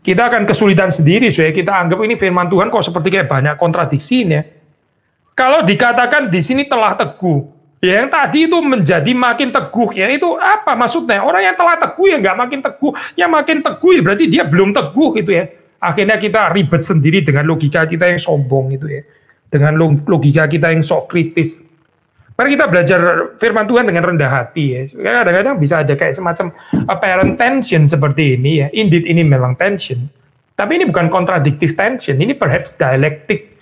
Kita akan kesulitan sendiri, kita anggap ini firman Tuhan kok seperti kayak banyak kontradiksinya. Kalau dikatakan di sini telah teguh, ya yang tadi itu menjadi makin teguh, ya itu apa maksudnya? Orang yang telah teguh ya nggak makin teguh, yang makin teguh ya berarti dia belum teguh gitu ya. Akhirnya kita ribet sendiri dengan logika kita yang sombong gitu ya, dengan logika kita yang sok kritis. Mari kita belajar firman Tuhan dengan rendah hati ya. Kadang-kadang bisa ada kayak semacam apparent tension seperti ini ya. Indeed ini memang tension. Tapi ini bukan contradictive tension, ini perhaps dialectic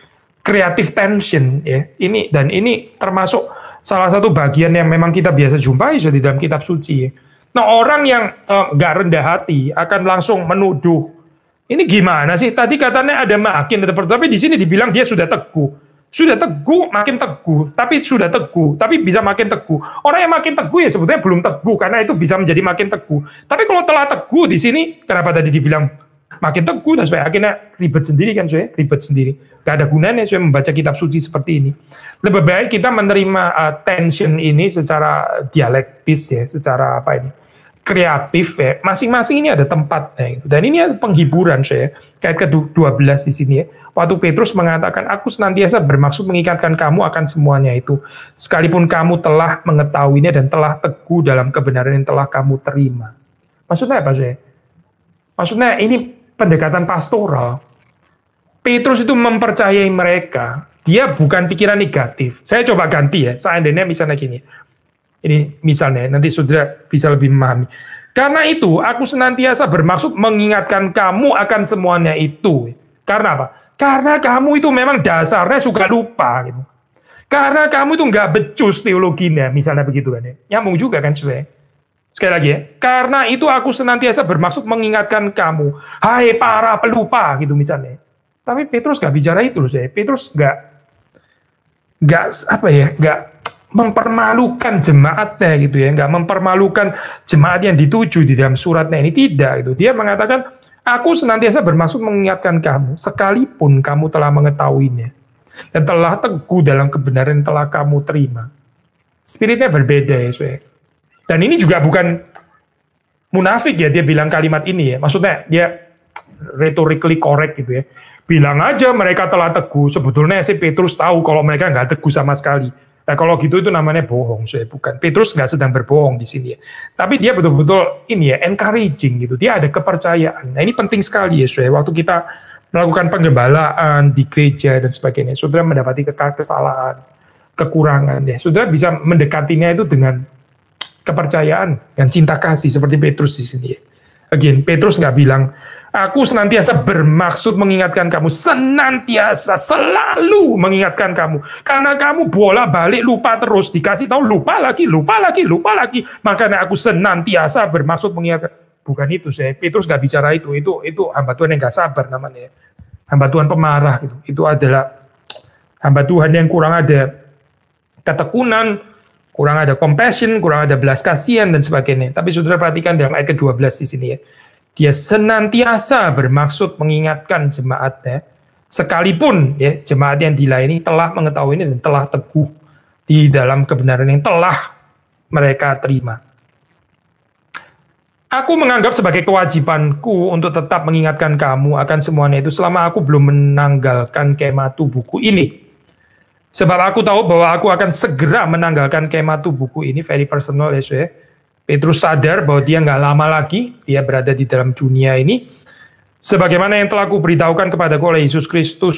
creative tension ya. Ini termasuk salah satu bagian yang memang kita biasa jumpai di dalam kitab suci ya. Nah, orang yang nggak rendah hati akan langsung menuduh. Ini gimana sih? Tadi katanya ada makin, tapi di sini dibilang dia sudah teguh. Sudah teguh, makin teguh, tapi sudah teguh, tapi bisa makin teguh. Orang yang makin teguh ya sebetulnya belum teguh, karena itu bisa menjadi makin teguh. Tapi kalau telah teguh di sini, kenapa tadi dibilang makin teguh, dan supaya akhirnya ribet sendiri kan, saya ribet sendiri. Gak ada gunanya saya membaca kitab suci seperti ini. Lebih baik kita menerima tension ini secara dialektis ya, secara apa ini, kreatif ya. Masing-masing ini ada tempatnya. Dan ini ada penghiburan saya. Kayak ke-12 di sini ya. Waktu Petrus mengatakan, aku senantiasa bermaksud mengikatkan kamu akan semuanya itu. Sekalipun kamu telah mengetahuinya dan telah teguh dalam kebenaran yang telah kamu terima. Maksudnya apa saya? Maksudnya ini pendekatan pastoral. Petrus itu mempercayai mereka. Dia bukan pikiran negatif. Saya coba ganti ya. Seandainya misalnya gini. Ini misalnya, nanti saudara bisa lebih memahami. Karena itu, aku senantiasa bermaksud mengingatkan kamu akan semuanya itu. Karena apa? Karena kamu itu memang dasarnya suka lupa. Gitu. Karena kamu itu nggak becus teologinya, misalnya begitu kan ya. Nyambung juga kan saudara. Sekali lagi ya. Karena itu aku senantiasa bermaksud mengingatkan kamu. Hai para pelupa, gitu misalnya. Tapi Petrus nggak bicara itu loh saya. Petrus nggak mempermalukan jemaatnya gitu ya, nggak mempermalukan jemaat yang dituju di dalam suratnya ini, tidak gitu. Dia mengatakan, aku senantiasa bermaksud mengingatkan kamu, sekalipun kamu telah mengetahuinya dan telah teguh dalam kebenaran yang telah kamu terima. Spiritnya berbeda ya, saudara. Dan ini juga bukan munafik ya, dia bilang kalimat ini ya. Maksudnya dia rhetorically correct gitu ya. Bilang aja mereka telah teguh, sebetulnya si Petrus tahu kalau mereka nggak teguh sama sekali. Nah kalau gitu itu namanya bohong, saya bukan. Petrus nggak sedang berbohong di sini ya. Tapi dia betul-betul ini ya, encouraging gitu. Dia ada kepercayaan. Nah ini penting sekali ya, saudara. Waktu kita melakukan penggembalaan di gereja dan sebagainya, saudara mendapati kesalahan, kekurangan ya. Saudara bisa mendekatinya itu dengan kepercayaan dan cinta kasih seperti Petrus di sini ya. Again, Petrus nggak bilang, aku senantiasa bermaksud mengingatkan kamu, senantiasa, selalu mengingatkan kamu. Karena kamu bolak-balik lupa terus, dikasih tahu lupa lagi. Makanya aku senantiasa bermaksud mengingatkan. Bukan itu, saya. Petrus nggak bicara itu hamba Tuhan yang nggak sabar namanya. Hamba Tuhan pemarah. Itu adalah hamba Tuhan yang kurang ada ketekunan, kurang ada compassion, kurang ada belas kasihan dan sebagainya. Tapi saudara perhatikan dalam ayat ke-12 di sini ya. Dia senantiasa bermaksud mengingatkan jemaatnya, sekalipun ya jemaat yang dilayani telah mengetahui ini dan telah teguh di dalam kebenaran yang telah mereka terima. Aku menganggap sebagai kewajibanku untuk tetap mengingatkan kamu akan semuanya itu selama aku belum menanggalkan kemah tubuhku ini. Sebab aku tahu bahwa aku akan segera menanggalkan kemah tubuhku ini, very personal ya saudara. Petrus sadar bahwa dia nggak lama lagi, dia berada di dalam dunia ini. Sebagaimana yang telah kuberitahukan kepadaku oleh Yesus Kristus,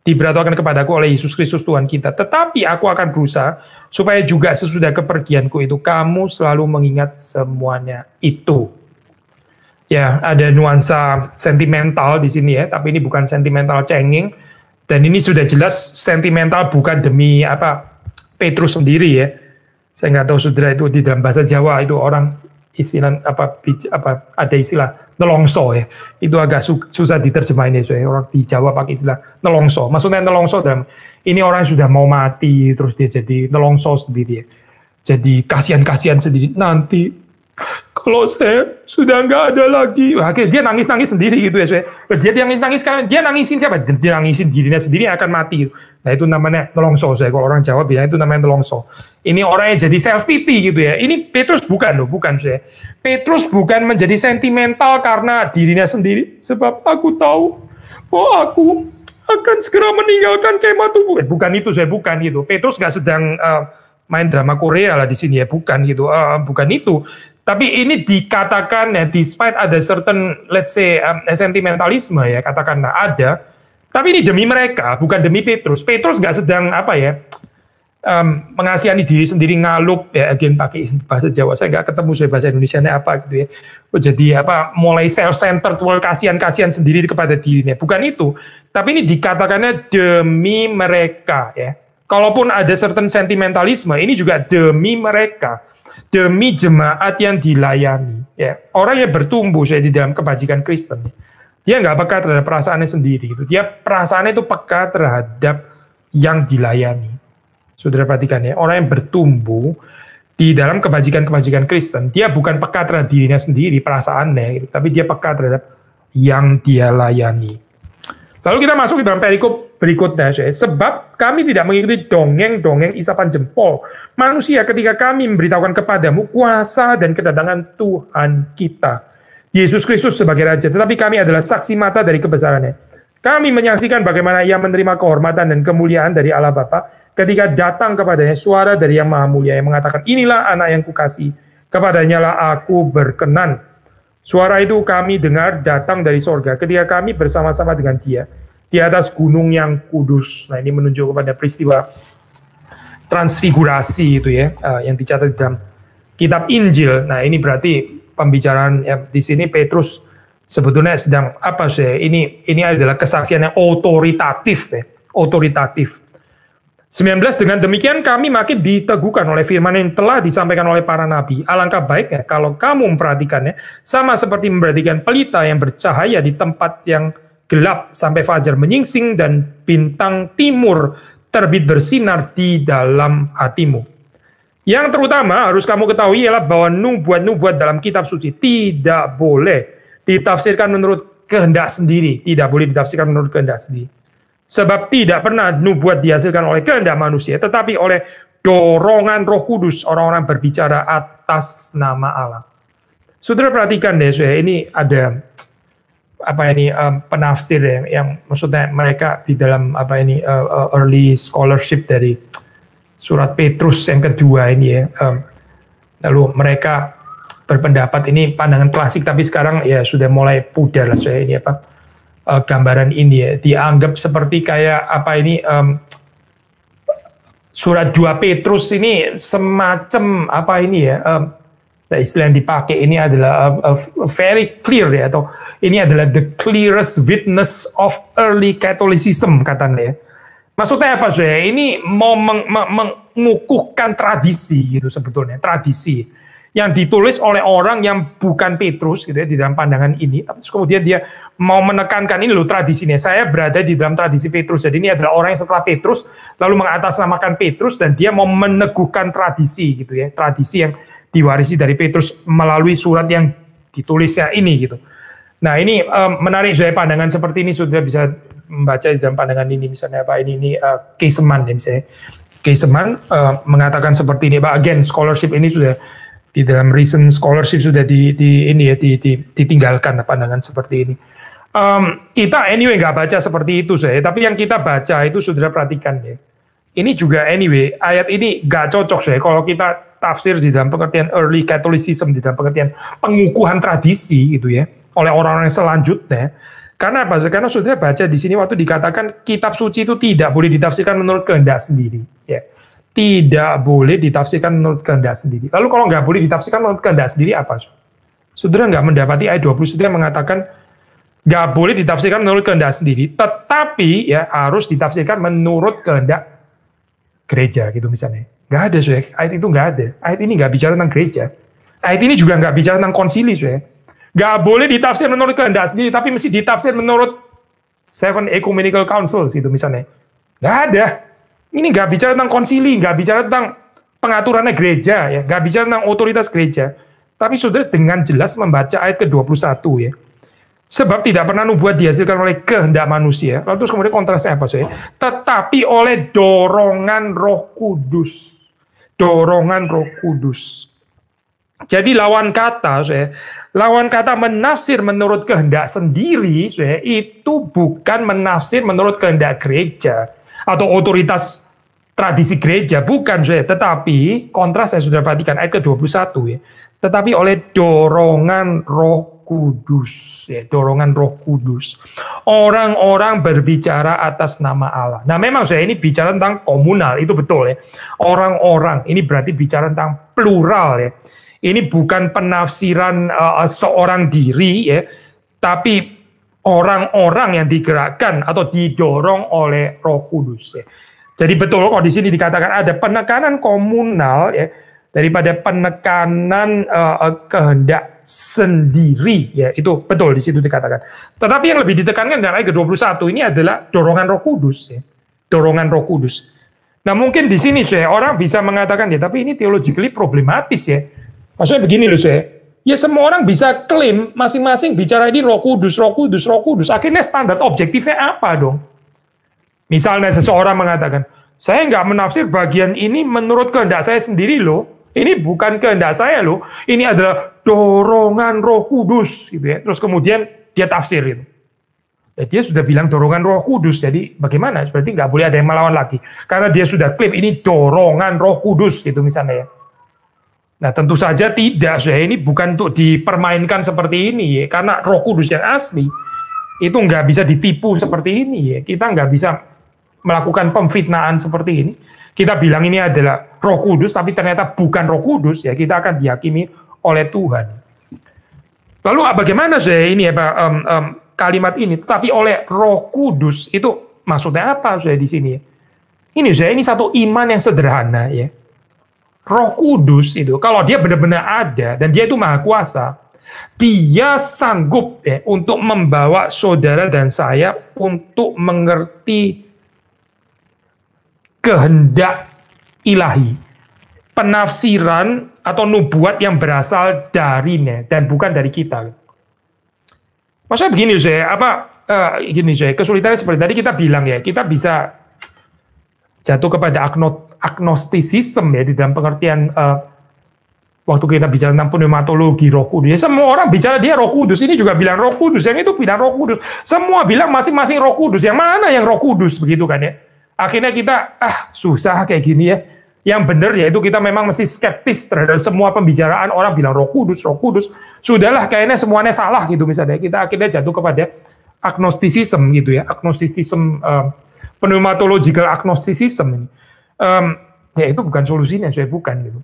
diberitahukan kepadaku oleh Yesus Kristus Tuhan kita. Tetapi aku akan berusaha, supaya juga sesudah kepergianku itu, kamu selalu mengingat semuanya itu. Ya, ada nuansa sentimental di sini ya, tapi ini bukan sentimental cengeng. Dan ini sudah jelas sentimental bukan demi Petrus sendiri ya. Saya nggak tahu saudara itu di dalam bahasa Jawa itu orang istilah ada istilah nelongso ya. Itu agak susah diterjemahin ya, so, orang di Jawa pakai istilah nelongso. Maksudnya nelongso dalam ini orang yang sudah mau mati terus dia jadi nelongso sendiri ya. Jadi kasihan-kasihan sendiri nanti kalau saya sudah nggak ada lagi. Akhirnya dia nangis-nangis sendiri gitu ya. So, dia nangis-nangis kan dia nangisin siapa? Dia nangisin dirinya sendiri akan mati. Nah itu namanya nelongso. Saya kalau orang Jawa bilang itu namanya nelongso. Ini orang yang jadi self pity gitu ya. Ini Petrus bukan loh, bukan saya. Petrus bukan menjadi sentimental karena dirinya sendiri. Sebab aku tahu bahwa aku akan segera meninggalkan kemah tubuh. Bukan itu, saya bukan gitu. Petrus nggak sedang main drama Korea lah di sini ya, bukan gitu. Bukan itu. Tapi ini dikatakan ya, despite ada certain, let's say, sentimentalisme ya, katakanlah ada. Tapi ini demi mereka, bukan demi Petrus. Petrus nggak sedang mengasihani diri sendiri, ngalup ya, again pakai bahasa Jawa, saya nggak ketemu saya bahasa Indonesianya apa gitu ya. Jadi apa, mulai self-centered, kasihan sendiri kepada dirinya, bukan itu, tapi ini dikatakannya demi mereka ya. Kalaupun ada certain sentimentalisme, ini juga demi mereka, demi jemaat yang dilayani ya. Orang yang bertumbuh saya di dalam kebajikan Kristen, dia nggak peka terhadap perasaannya sendiri gitu. Dia perasaannya itu peka terhadap yang dilayani. Saudara perhatikan ya, orang yang bertumbuh di dalam kebajikan-kebajikan Kristen, dia bukan peka terhadap dirinya sendiri, perasaannya gitu, tapi dia peka terhadap yang dia layani. Lalu kita masuk ke dalam perikop berikutnya, sebab kami tidak mengikuti dongeng-dongeng isapan jempol manusia ketika kami memberitahukan kepadamu kuasa dan kedatangan Tuhan kita, Yesus Kristus sebagai Raja, tetapi kami adalah saksi mata dari kebesarannya. Kami menyaksikan bagaimana ia menerima kehormatan dan kemuliaan dari Allah Bapa ketika datang kepadanya suara dari Yang Maha Mulia yang mengatakan, inilah anak yang kukasihi, kepadanya lah aku berkenan. Suara itu kami dengar datang dari sorga ketika kami bersama-sama dengan dia di atas gunung yang kudus. Nah, ini menunjuk kepada peristiwa transfigurasi itu ya, yang dicatat dalam kitab Injil. Nah, ini berarti pembicaraan ya, di sini Petrus sebetulnya sedang apa sih? Ini adalah kesaksian yang otoritatif ya, otoritatif. 19, dengan demikian kami makin diteguhkan oleh firman yang telah disampaikan oleh para nabi. Alangkah baiknya kalau kamu memperhatikannya sama seperti memperhatikan pelita yang bercahaya di tempat yang gelap sampai fajar menyingsing dan bintang timur terbit bersinar di dalam hatimu. Yang terutama harus kamu ketahui ialah bahwa nubuat-nubuat dalam kitab suci tidak boleh ditafsirkan menurut kehendak sendiri. Tidak boleh ditafsirkan menurut kehendak sendiri. Sebab tidak pernah nubuat dihasilkan oleh kehendak manusia, tetapi oleh dorongan Roh Kudus orang-orang berbicara atas nama Allah. Saudara perhatikan deh, ini ada apa ini penafsir ya, yang maksudnya mereka di dalam apa ini early scholarship dari surat Petrus yang kedua ini ya. Lalu mereka berpendapat ini pandangan klasik, tapi sekarang ya sudah mulai pudar lah saya ini apa. Gambaran ini ya, dianggap seperti kayak apa ini surat 2 Petrus ini semacam apa ini ya, istilah yang dipakai ini adalah very clear ya, atau ini adalah the clearest witness of early Catholicism katanya ya. Maksudnya apa sih? Ini mau mengukuhkan tradisi gitu sebetulnya, tradisi yang ditulis oleh orang yang bukan Petrus gitu ya, di dalam pandangan ini, tapi kemudian dia mau menekankan ini loh tradisinya, saya berada di dalam tradisi Petrus, jadi ini adalah orang yang setelah Petrus lalu mengatasnamakan Petrus dan dia mau meneguhkan tradisi gitu ya, tradisi yang diwarisi dari Petrus melalui surat yang ditulisnya ini gitu. Nah ini menarik saya, pandangan seperti ini sudah bisa membaca di dalam pandangan ini, misalnya apa ini Caseman ya, misalnya Caseman mengatakan seperti ini, again scholarship ini sudah di dalam recent scholarship sudah ditinggalkan pandangan seperti ini. Kita anyway nggak baca seperti itu saya, tapi yang kita baca itu saudara perhatikan ya. Ini juga anyway ayat ini nggak cocok saya kalau kita tafsir di dalam pengertian early Catholicism, di dalam pengertian pengukuhan tradisi gitu ya oleh orang-orang selanjutnya. Karena apa? Karena saudara baca di sini waktu dikatakan kitab suci itu tidak boleh ditafsirkan menurut kehendak sendiri ya. Tidak boleh ditafsirkan menurut kehendak sendiri. Lalu kalau nggak boleh ditafsirkan menurut kehendak sendiri apa? Saudara nggak mendapati ayat 20 yang mengatakan nggak boleh ditafsirkan menurut kehendak sendiri, tetapi ya harus ditafsirkan menurut kehendak gereja gitu misalnya. Nggak ada, soalnya ayat itu nggak ada. Ayat ini nggak bicara tentang gereja. Ayat ini juga nggak bicara tentang konsili, soalnya. Nggak boleh ditafsir menurut kehendak sendiri, tapi mesti ditafsir menurut Seven Ecumenical Councils gitu misalnya. Nggak ada. Ini nggak bicara tentang konsili, nggak bicara tentang pengaturannya gereja, ya, nggak bicara tentang otoritas gereja. Tapi saudara dengan jelas membaca ayat ke-21 ya. Sebab tidak pernah nubuat dihasilkan oleh kehendak manusia. Lalu terus kemudian kontrasnya apa saudara? Tetapi oleh dorongan Roh Kudus. Dorongan Roh Kudus. Jadi lawan kata, saudara, lawan kata menafsir menurut kehendak sendiri, saudara, itu bukan menafsir menurut kehendak gereja atau otoritas tradisi gereja, bukan saya, tetapi kontras saya sudah perhatikan ayat ke-21 ya. Tetapi oleh dorongan Roh Kudus, ya, dorongan Roh Kudus. Orang-orang berbicara atas nama Allah. Nah, memang saya ini bicara tentang komunal, itu betul ya. Orang-orang, ini berarti bicara tentang plural ya. Ini bukan penafsiran seorang diri ya, tapi orang-orang yang digerakkan atau didorong oleh Roh Kudus ya. Jadi betul kok di sini dikatakan ada penekanan komunal ya daripada penekanan kehendak sendiri ya, itu betul di situ dikatakan. Tetapi yang lebih ditekankan dalam ayat ke-21 ini adalah dorongan Roh Kudus ya. Dorongan Roh Kudus. Nah, mungkin di sini saya orang bisa mengatakan ya, tapi ini theologically problematis ya. Maksudnya begini loh saya. Ya semua orang bisa klaim masing-masing bicara ini Roh Kudus, Roh Kudus, Roh Kudus. Akhirnya standar objektifnya apa dong? Misalnya seseorang mengatakan, saya nggak menafsir bagian ini menurut kehendak saya sendiri loh. Ini bukan kehendak saya loh. Ini adalah dorongan Roh Kudus gitu ya. Terus kemudian dia tafsir itu. Ya, dia sudah bilang dorongan Roh Kudus. Jadi bagaimana? Berarti nggak boleh ada yang melawan lagi. Karena dia sudah klaim ini dorongan Roh Kudus gitu misalnya ya. Nah tentu saja tidak. Ini bukan untuk dipermainkan seperti ini ya. Karena Roh Kudus yang asli itu nggak bisa ditipu seperti ini ya. Kita nggak bisa melakukan pemfitnaan seperti ini. Kita bilang ini adalah Roh Kudus, tapi ternyata bukan Roh Kudus, ya kita akan dihakimi oleh Tuhan. Lalu bagaimana saya ini ya Pak, kalimat ini? Tetapi oleh Roh Kudus itu maksudnya apa saya di sini? Ini saya ini satu iman yang sederhana ya. Roh Kudus itu kalau dia benar-benar ada dan dia itu maha kuasa, dia sanggup ya untuk membawa saudara dan saya untuk mengerti kehendak ilahi, penafsiran atau nubuat yang berasal darinya dan bukan dari kita. Maksudnya begini saya, gini saya, kesulitannya seperti tadi kita bilang ya, kita bisa jatuh kepada agnostisisme ya di dalam pengertian waktu kita bicara tentang pneumatologi Roh Kudus. Ya, semua orang bicara dia Roh Kudus, ini juga bilang Roh Kudus, yang itu bilang Roh Kudus. Semua bilang masing-masing Roh Kudus. Yang mana yang Roh Kudus begitu kan ya? Akhirnya kita susah kayak gini ya. Yang benar yaitu kita memang mesti skeptis terhadap semua pembicaraan orang bilang Roh Kudus, Roh Kudus. Sudahlah kayaknya semuanya salah gitu misalnya. Kita akhirnya jatuh kepada agnostisisme gitu ya. Agnostisisme, pneumatological agnostisism ini. Ya itu bukan solusinya, saya bukan gitu.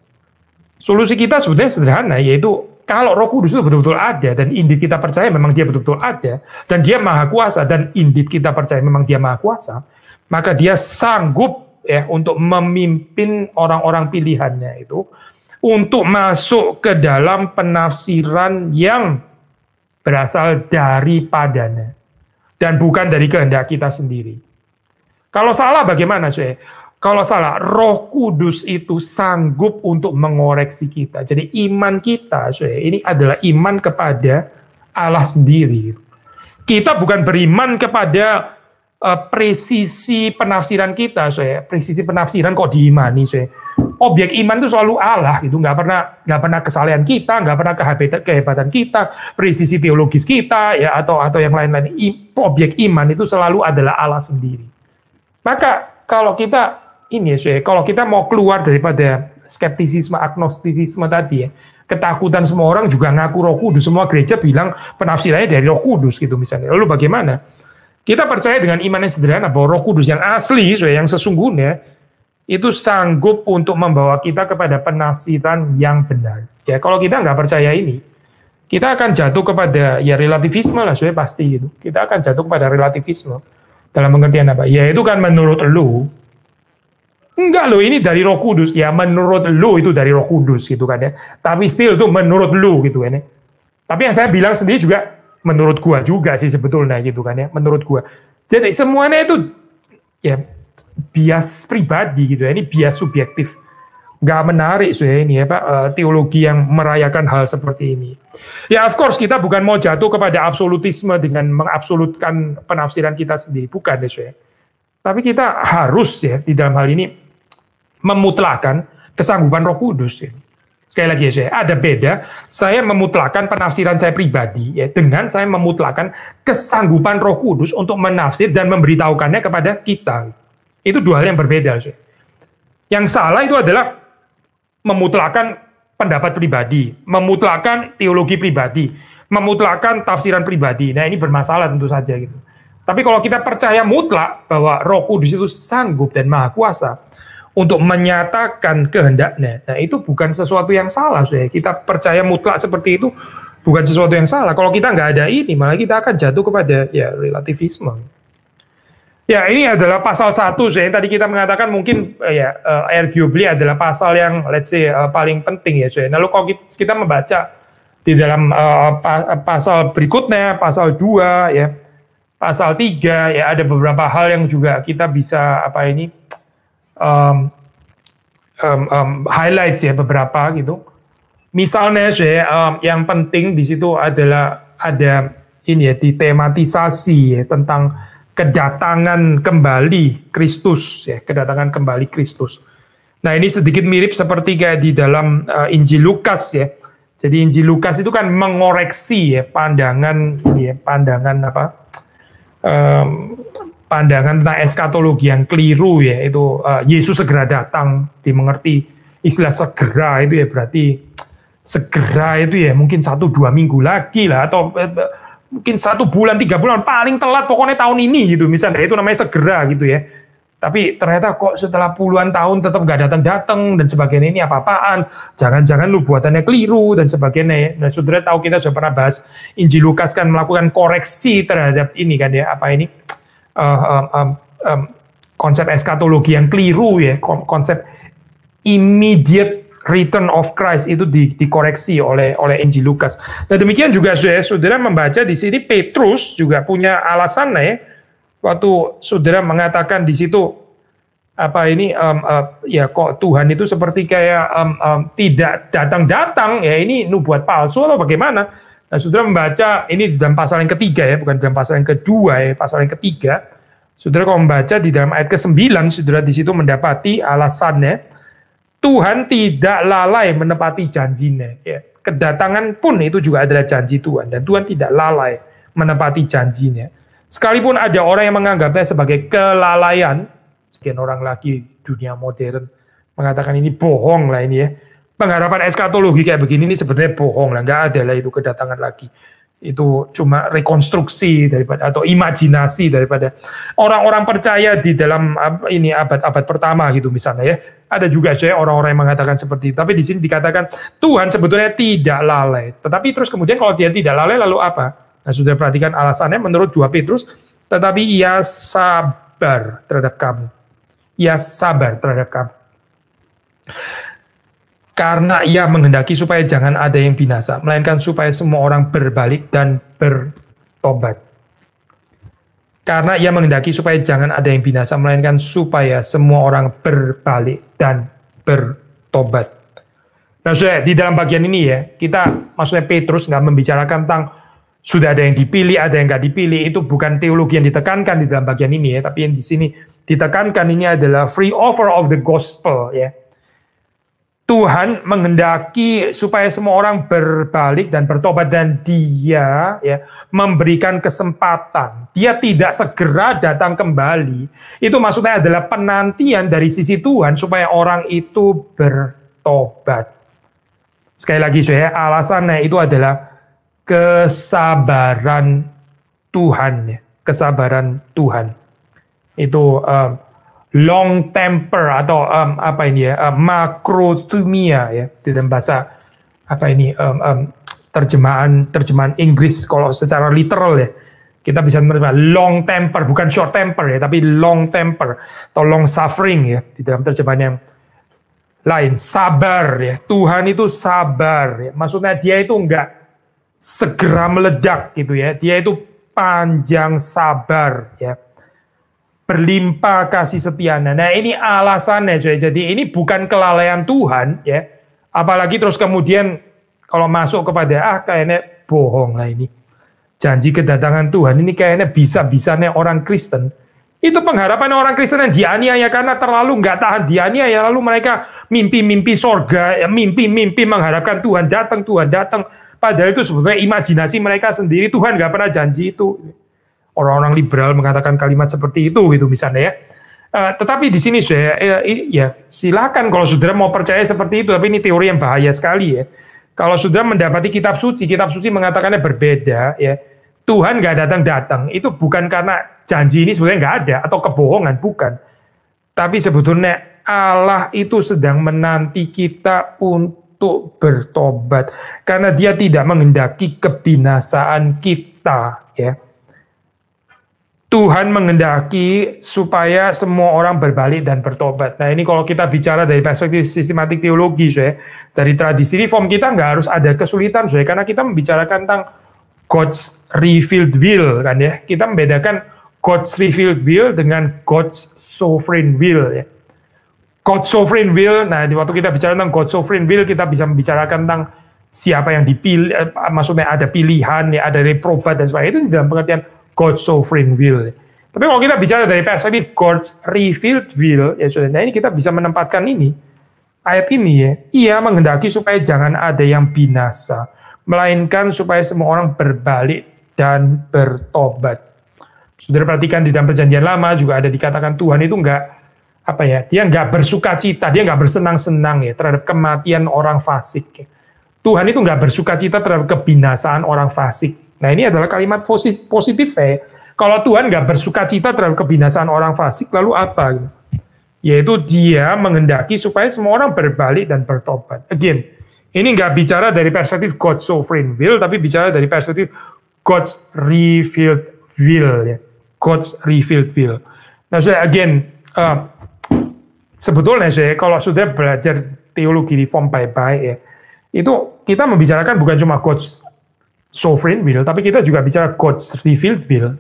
Solusi kita sebenarnya sederhana, yaitu kalau Roh Kudus itu betul-betul ada dan indit kita percaya memang dia betul-betul ada dan dia maha kuasa dan indit kita percaya memang dia maha kuasa, maka dia sanggup ya untuk memimpin orang-orang pilihannya itu untuk masuk ke dalam penafsiran yang berasal daripadanya dan bukan dari kehendak kita sendiri. Kalau salah bagaimana saya? Kalau salah, Roh Kudus itu sanggup untuk mengoreksi kita. Jadi iman kita saya ini adalah iman kepada Allah sendiri. Kita bukan beriman kepada presisi penafsiran kita, saya presisi penafsiran kok diimani, saya objek iman itu selalu Allah, itu nggak pernah kesalahan kita, nggak pernah kehebatan kita, presisi teologis kita, ya atau yang lain-lain. Objek iman itu selalu adalah Allah sendiri. Maka kalau kita ini, saya kalau kita mau keluar daripada skeptisisme, agnostisisme tadi ya, ketakutan semua orang juga ngaku Roh Kudus, semua gereja bilang penafsirannya dari Roh Kudus gitu misalnya. Lalu bagaimana? Kita percaya dengan iman yang sederhana bahwa Roh Kudus yang asli, yang sesungguhnya, itu sanggup untuk membawa kita kepada penafsiran yang benar. Ya, kalau kita nggak percaya ini, kita akan jatuh kepada ya relativisme lah, pasti gitu. Kita akan jatuh kepada relativisme dalam pengertian apa? Ya itu kan menurut lu, enggak lo ini dari Roh Kudus, ya menurut lu itu dari Roh Kudus gitu kan ya. Tapi still itu menurut lu gitu kan ya. Tapi yang saya bilang sendiri juga menurut gua juga sih sebetulnya gitu kan ya, menurut gua. Jadi semuanya itu ya bias pribadi gitu ya, ini bias subjektif. Nggak menarik ini ya Pak, teologi yang merayakan hal seperti ini. Ya of course kita bukan mau jatuh kepada absolutisme dengan mengabsolutkan penafsiran kita sendiri, bukan ya. Tapi kita harus ya di dalam hal ini memutlakan kesanggupan Roh Kudus ya. Sekali lagi ya saya, ada beda saya memutlakan penafsiran saya pribadi ya dengan saya memutlakan kesanggupan Roh Kudus untuk menafsir dan memberitahukannya kepada kita. Itu dua hal yang berbeda. Saya. Yang salah itu adalah memutlakan pendapat pribadi, memutlakan teologi pribadi, memutlakkan tafsiran pribadi. Nah, ini bermasalah tentu saja gitu. Tapi kalau kita percaya mutlak bahwa Roh Kudus itu sanggup dan maha kuasa untuk menyatakan kehendaknya, nah itu bukan sesuatu yang salah. Kita percaya mutlak seperti itu bukan sesuatu yang salah. Kalau kita nggak ada ini, malah kita akan jatuh kepada ya relativisme. Ya, ini adalah pasal 1, yang tadi kita mengatakan mungkin arguably adalah pasal yang let's say paling penting ya. Lalu kalau kita membaca di dalam pasal berikutnya, pasal 2 ya, pasal 3 ya, ada beberapa hal yang juga kita bisa highlights ya, beberapa gitu. Misalnya yang penting di situ adalah ada ini ya, ditematisasi ya, tentang kedatangan kembali Kristus ya, kedatangan kembali Kristus. Nah, ini sedikit mirip seperti kayak di dalam Injil Lukas ya. Jadi Injil Lukas itu kan mengoreksi ya pandangan pandangan tentang eskatologi yang keliru ya, itu Yesus segera datang, dimengerti istilah segera itu ya berarti segera itu ya mungkin 1-2 minggu lagi lah, atau mungkin 1 bulan, 3 bulan, paling telat pokoknya tahun ini gitu misalnya, itu namanya segera gitu ya. Tapi ternyata kok setelah puluhan tahun tetap nggak datang-datang dan sebagainya, ini apa-apaan, jangan-jangan lu buatannya keliru dan sebagainya. Nah, saudara tahu kita sudah pernah bahas Injil Lukas kan melakukan koreksi terhadap ini kan ya, konsep eskatologi yang keliru ya, konsep immediate return of Christ itu dikoreksi oleh Injil Lukas. Nah, demikian juga saudara membaca di sini Petrus juga punya alasannya ya, waktu saudara mengatakan di situ ya kok Tuhan itu seperti kayak tidak datang-datang ya, ini nubuat palsu atau bagaimana? Nah, saudara membaca ini dalam pasal yang ketiga ya, bukan dalam pasal yang kedua ya, pasal yang ketiga. Saudara kalau membaca di dalam ayat ke-9, saudara di situ mendapati alasannya Tuhan tidak lalai menepati janjinya. Ya. Kedatangan pun itu juga adalah janji Tuhan, dan Tuhan tidak lalai menepati janjinya. Sekalipun ada orang yang menganggapnya sebagai kelalaian, sekian orang lagi dunia modern mengatakan ini bohong lah ini ya. Pengharapan eskatologi kayak begini ini sebenarnya bohong lah, nggak ada lah itu kedatangan lagi. Itu cuma rekonstruksi daripada atau imajinasi daripada orang-orang percaya di dalam ini abad pertama gitu misalnya ya. Ada juga orang-orang yang mengatakan seperti itu. Tapi di sini dikatakan Tuhan sebetulnya tidak lalai. Tetapi terus kemudian kalau dia tidak lalai lalu apa? Nah, sudah perhatikan alasannya menurut 2 Petrus, tetapi ia sabar terhadap kamu. Ia sabar terhadap kamu. Karena ia menghendaki supaya jangan ada yang binasa, melainkan supaya semua orang berbalik dan bertobat. Karena ia menghendaki supaya jangan ada yang binasa, melainkan supaya semua orang berbalik dan bertobat. Nah, saudara, di dalam bagian ini ya, kita maksudnya Petrus nggak membicarakan tentang sudah ada yang dipilih, ada yang nggak dipilih. Itu bukan teologi yang ditekankan di dalam bagian ini ya, tapi yang di sini ditekankan ini adalah free offer of the gospel ya. Tuhan menghendaki supaya semua orang berbalik dan bertobat, dan dia ya memberikan kesempatan. Dia tidak segera datang kembali. Itu maksudnya adalah penantian dari sisi Tuhan supaya orang itu bertobat. Sekali lagi saya, alasannya itu adalah kesabaran Tuhan ya. Kesabaran Tuhan. Itu long temper atau makrothumia ya, di dalam bahasa terjemahan Inggris kalau secara literal ya, kita bisa menerima long temper, bukan short temper ya, tapi long temper atau long suffering ya, di dalam terjemahan yang lain. Sabar ya, Tuhan itu sabar ya, maksudnya dia itu enggak segera meledak gitu ya, dia itu panjang sabar ya, berlimpah kasih setianya. Nah, ini alasannya, jadi ini bukan kelalaian Tuhan ya. Apalagi terus kemudian kalau masuk kepada kayaknya bohong lah ini. Janji kedatangan Tuhan ini kayaknya bisa-bisanya orang Kristen. Itu pengharapan orang Kristen yang dianiaya karena terlalu nggak tahan dianiaya, lalu mereka mimpi-mimpi sorga, mimpi-mimpi mengharapkan Tuhan datang. Padahal itu sebetulnya imajinasi mereka sendiri. Tuhan nggak pernah janji itu. Orang-orang liberal mengatakan kalimat seperti itu gitu misalnya ya. Tetapi di sini ya silakan kalau saudara mau percaya seperti itu, tapi ini teori yang bahaya sekali ya. Kalau sudah mendapati kitab suci mengatakannya berbeda, ya Tuhan nggak datang-datang, itu bukan karena janji ini sebenarnya nggak ada atau kebohongan, bukan. Tapi sebetulnya Allah itu sedang menanti kita untuk bertobat, karena Dia tidak menghendaki kebinasaan kita, ya. Tuhan menghendaki supaya semua orang berbalik dan bertobat. Nah ini kalau kita bicara dari perspektif sistematik teologi, ya, dari tradisi reform kita nggak harus ada kesulitan, ya, karena kita membicarakan tentang God's revealed will, kan ya. Kita membedakan God's revealed will dengan God's sovereign will, ya. God's sovereign will, nah di waktu kita bicara tentang God's sovereign will, kita bisa membicarakan tentang siapa yang dipilih, maksudnya ada pilihan, ya, ada reprobat dan sebagainya, itu dalam pengertian God's sovereign will. Tapi kalau kita bicara dari perspektif God's revealed will, ya sudah, nah ini kita bisa menempatkan ini, ayat ini, ya, Ia menghendaki supaya jangan ada yang binasa, melainkan supaya semua orang berbalik dan bertobat. Saudara perhatikan di dalam Perjanjian Lama juga ada dikatakan Tuhan itu dia nggak bersuka cita, dia nggak bersenang-senang, ya, terhadap kematian orang fasik. Ya. Tuhan itu nggak bersuka cita terhadap kebinasaan orang fasik. Nah ini adalah kalimat positif, ya. Kalau Tuhan nggak bersuka cita terhadap kebinasaan orang fasik, lalu apa? Yaitu Dia menghendaki supaya semua orang berbalik dan bertobat. Again, ini nggak bicara dari perspektif God's sovereign will, tapi bicara dari perspektif God's revealed will, ya. God's revealed will. Nah, again, sebetulnya kalau sudah belajar teologi reform baik-baik, ya, itu kita membicarakan bukan cuma God's sovereign will, tapi kita juga bicara God's revealed will.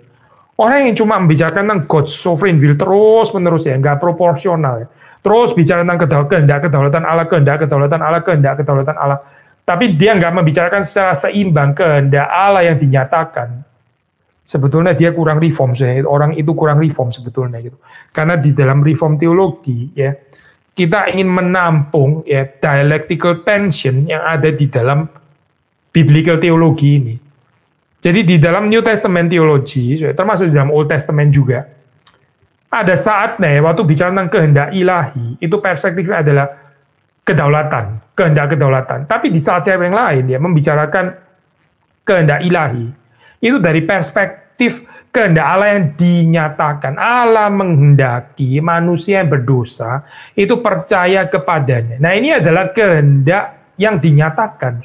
Orang yang cuma membicarakan tentang God's sovereign will terus-menerus, ya, nggak proporsional, ya. Terus bicara tentang kehendak kedaulatan Allah, kehendak kedaulatan Allah, kehendak kedaulatan Allah. Tapi dia nggak membicarakan secara seimbang kehendak Allah yang dinyatakan. Sebetulnya dia kurang reform, ya. Orang itu kurang reform sebetulnya gitu. Karena di dalam reform teologi, ya, kita ingin menampung, ya, dialectical tension yang ada di dalam biblical teologi ini. Jadi di dalam New Testament teologi, termasuk di dalam Old Testament juga, ada saatnya waktu bicara tentang kehendak ilahi, itu perspektifnya adalah kedaulatan, kehendak kedaulatan. Tapi di saat yang lain, ya, membicarakan kehendak ilahi, itu dari perspektif kehendak Allah yang dinyatakan. Allah menghendaki manusia yang berdosa itu percaya kepadanya. Nah ini adalah kehendak yang dinyatakan.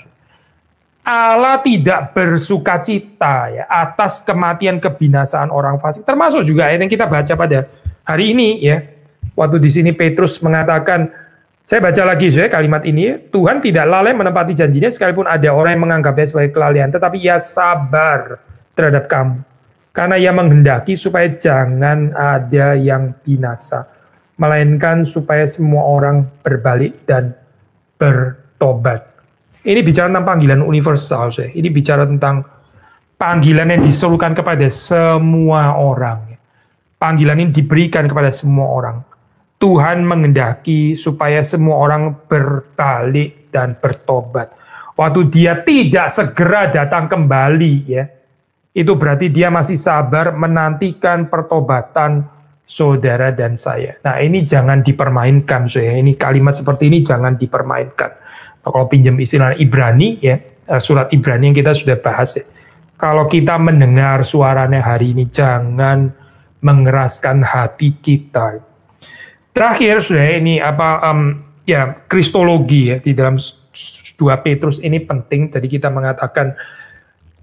Allah tidak bersukacita, ya, atas kematian kebinasaan orang fasik. Termasuk juga ayat yang kita baca pada hari ini, ya. Waktu di sini Petrus mengatakan, saya baca lagi, ya, kalimat ini, Tuhan tidak lalai menepati janjinya sekalipun ada orang yang menganggapnya sebagai kelalaian, tetapi Ia sabar terhadap kamu. Karena Ia menghendaki supaya jangan ada yang binasa, melainkan supaya semua orang berbalik dan bertobat. Ini bicara tentang panggilan universal, ya. Ini bicara tentang panggilan yang diserukan kepada semua orang. Panggilan ini diberikan kepada semua orang. Tuhan menghendaki supaya semua orang berbalik dan bertobat. Waktu Dia tidak segera datang kembali, ya, itu berarti Dia masih sabar menantikan pertobatan saudara dan saya. Nah ini jangan dipermainkan, ya. Ini kalimat seperti ini jangan dipermainkan. Kalau pinjam istilah Ibrani, ya, surat Ibrani yang kita sudah bahas, ya. Kalau kita mendengar suaranya hari ini, jangan mengeraskan hati kita. Terakhir, sudah ini kristologi, ya, di dalam 2 Petrus ini penting. Tadi kita mengatakan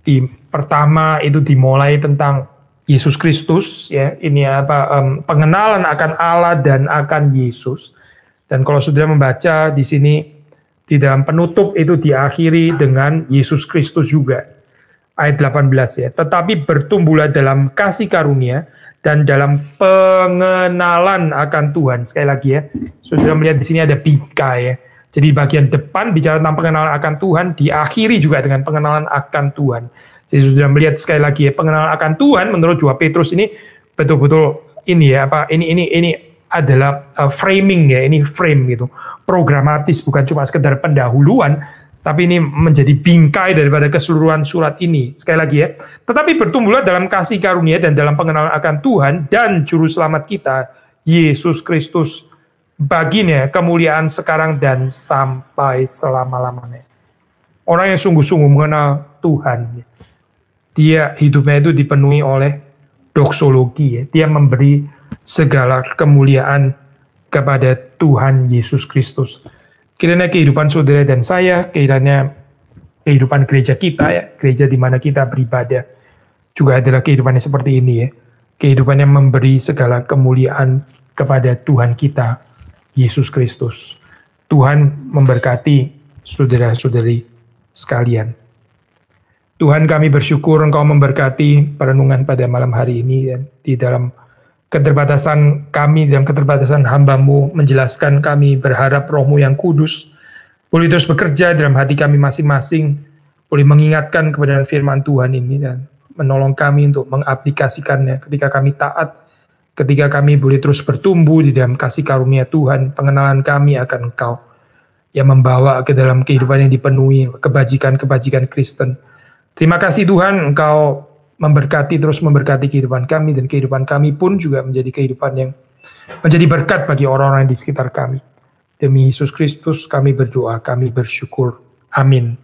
di pertama itu dimulai tentang Yesus Kristus, ya. Ini pengenalan akan Allah dan akan Yesus. Dan kalau sudah membaca di sini, di dalam penutup itu diakhiri dengan Yesus Kristus juga. Ayat 18, ya. Tetapi bertumbuhlah dalam kasih karunia dan dalam pengenalan akan Tuhan. Sekali lagi, ya. Sudah melihat di sini ada bingkai, ya. Jadi bagian depan bicara tentang pengenalan akan Tuhan, diakhiri juga dengan pengenalan akan Tuhan. Jadi sudah melihat sekali lagi, ya, pengenalan akan Tuhan menurut 2 Petrus ini betul-betul ini, ya, ini adalah framing, ya, ini frame gitu. Programatis, bukan cuma sekedar pendahuluan, tapi ini menjadi bingkai daripada keseluruhan surat ini. Sekali lagi, ya, tetapi bertumbuhlah dalam kasih karunia dan dalam pengenalan akan Tuhan dan Juru Selamat kita, Yesus Kristus, baginya kemuliaan sekarang dan sampai selama-lamanya. orang yang sungguh-sungguh mengenal Tuhan. Dia hidupnya itu dipenuhi oleh doksologi, ya. Dia memberi segala kemuliaan kepada Tuhan Yesus Kristus. Kiranya kehidupan saudara dan saya, kiranya kehidupan gereja kita, ya, gereja di mana kita beribadah, juga adalah kehidupan yang seperti ini, ya. Kehidupan yang memberi segala kemuliaan kepada Tuhan kita, Yesus Kristus. Tuhan memberkati saudara-saudari sekalian. Tuhan, kami bersyukur Engkau memberkati perenungan pada malam hari ini, dan di dalam keterbatasan kami, dalam keterbatasan hamba-Mu, menjelaskan kami berharap Roh-Mu yang kudus boleh terus bekerja dalam hati kami masing-masing, boleh mengingatkan kebenaran firman Tuhan ini dan menolong kami untuk mengaplikasikannya ketika kami taat, ketika kami boleh terus bertumbuh di dalam kasih karunia Tuhan, pengenalan kami akan Engkau yang membawa ke dalam kehidupan yang dipenuhi kebajikan-kebajikan Kristen. Terima kasih Tuhan, Engkau memberkati, terus memberkati kehidupan kami, dan kehidupan kami pun juga menjadi kehidupan yang menjadi berkat bagi orang-orang di sekitar kami. Demi Yesus Kristus kami berdoa, kami bersyukur. Amin.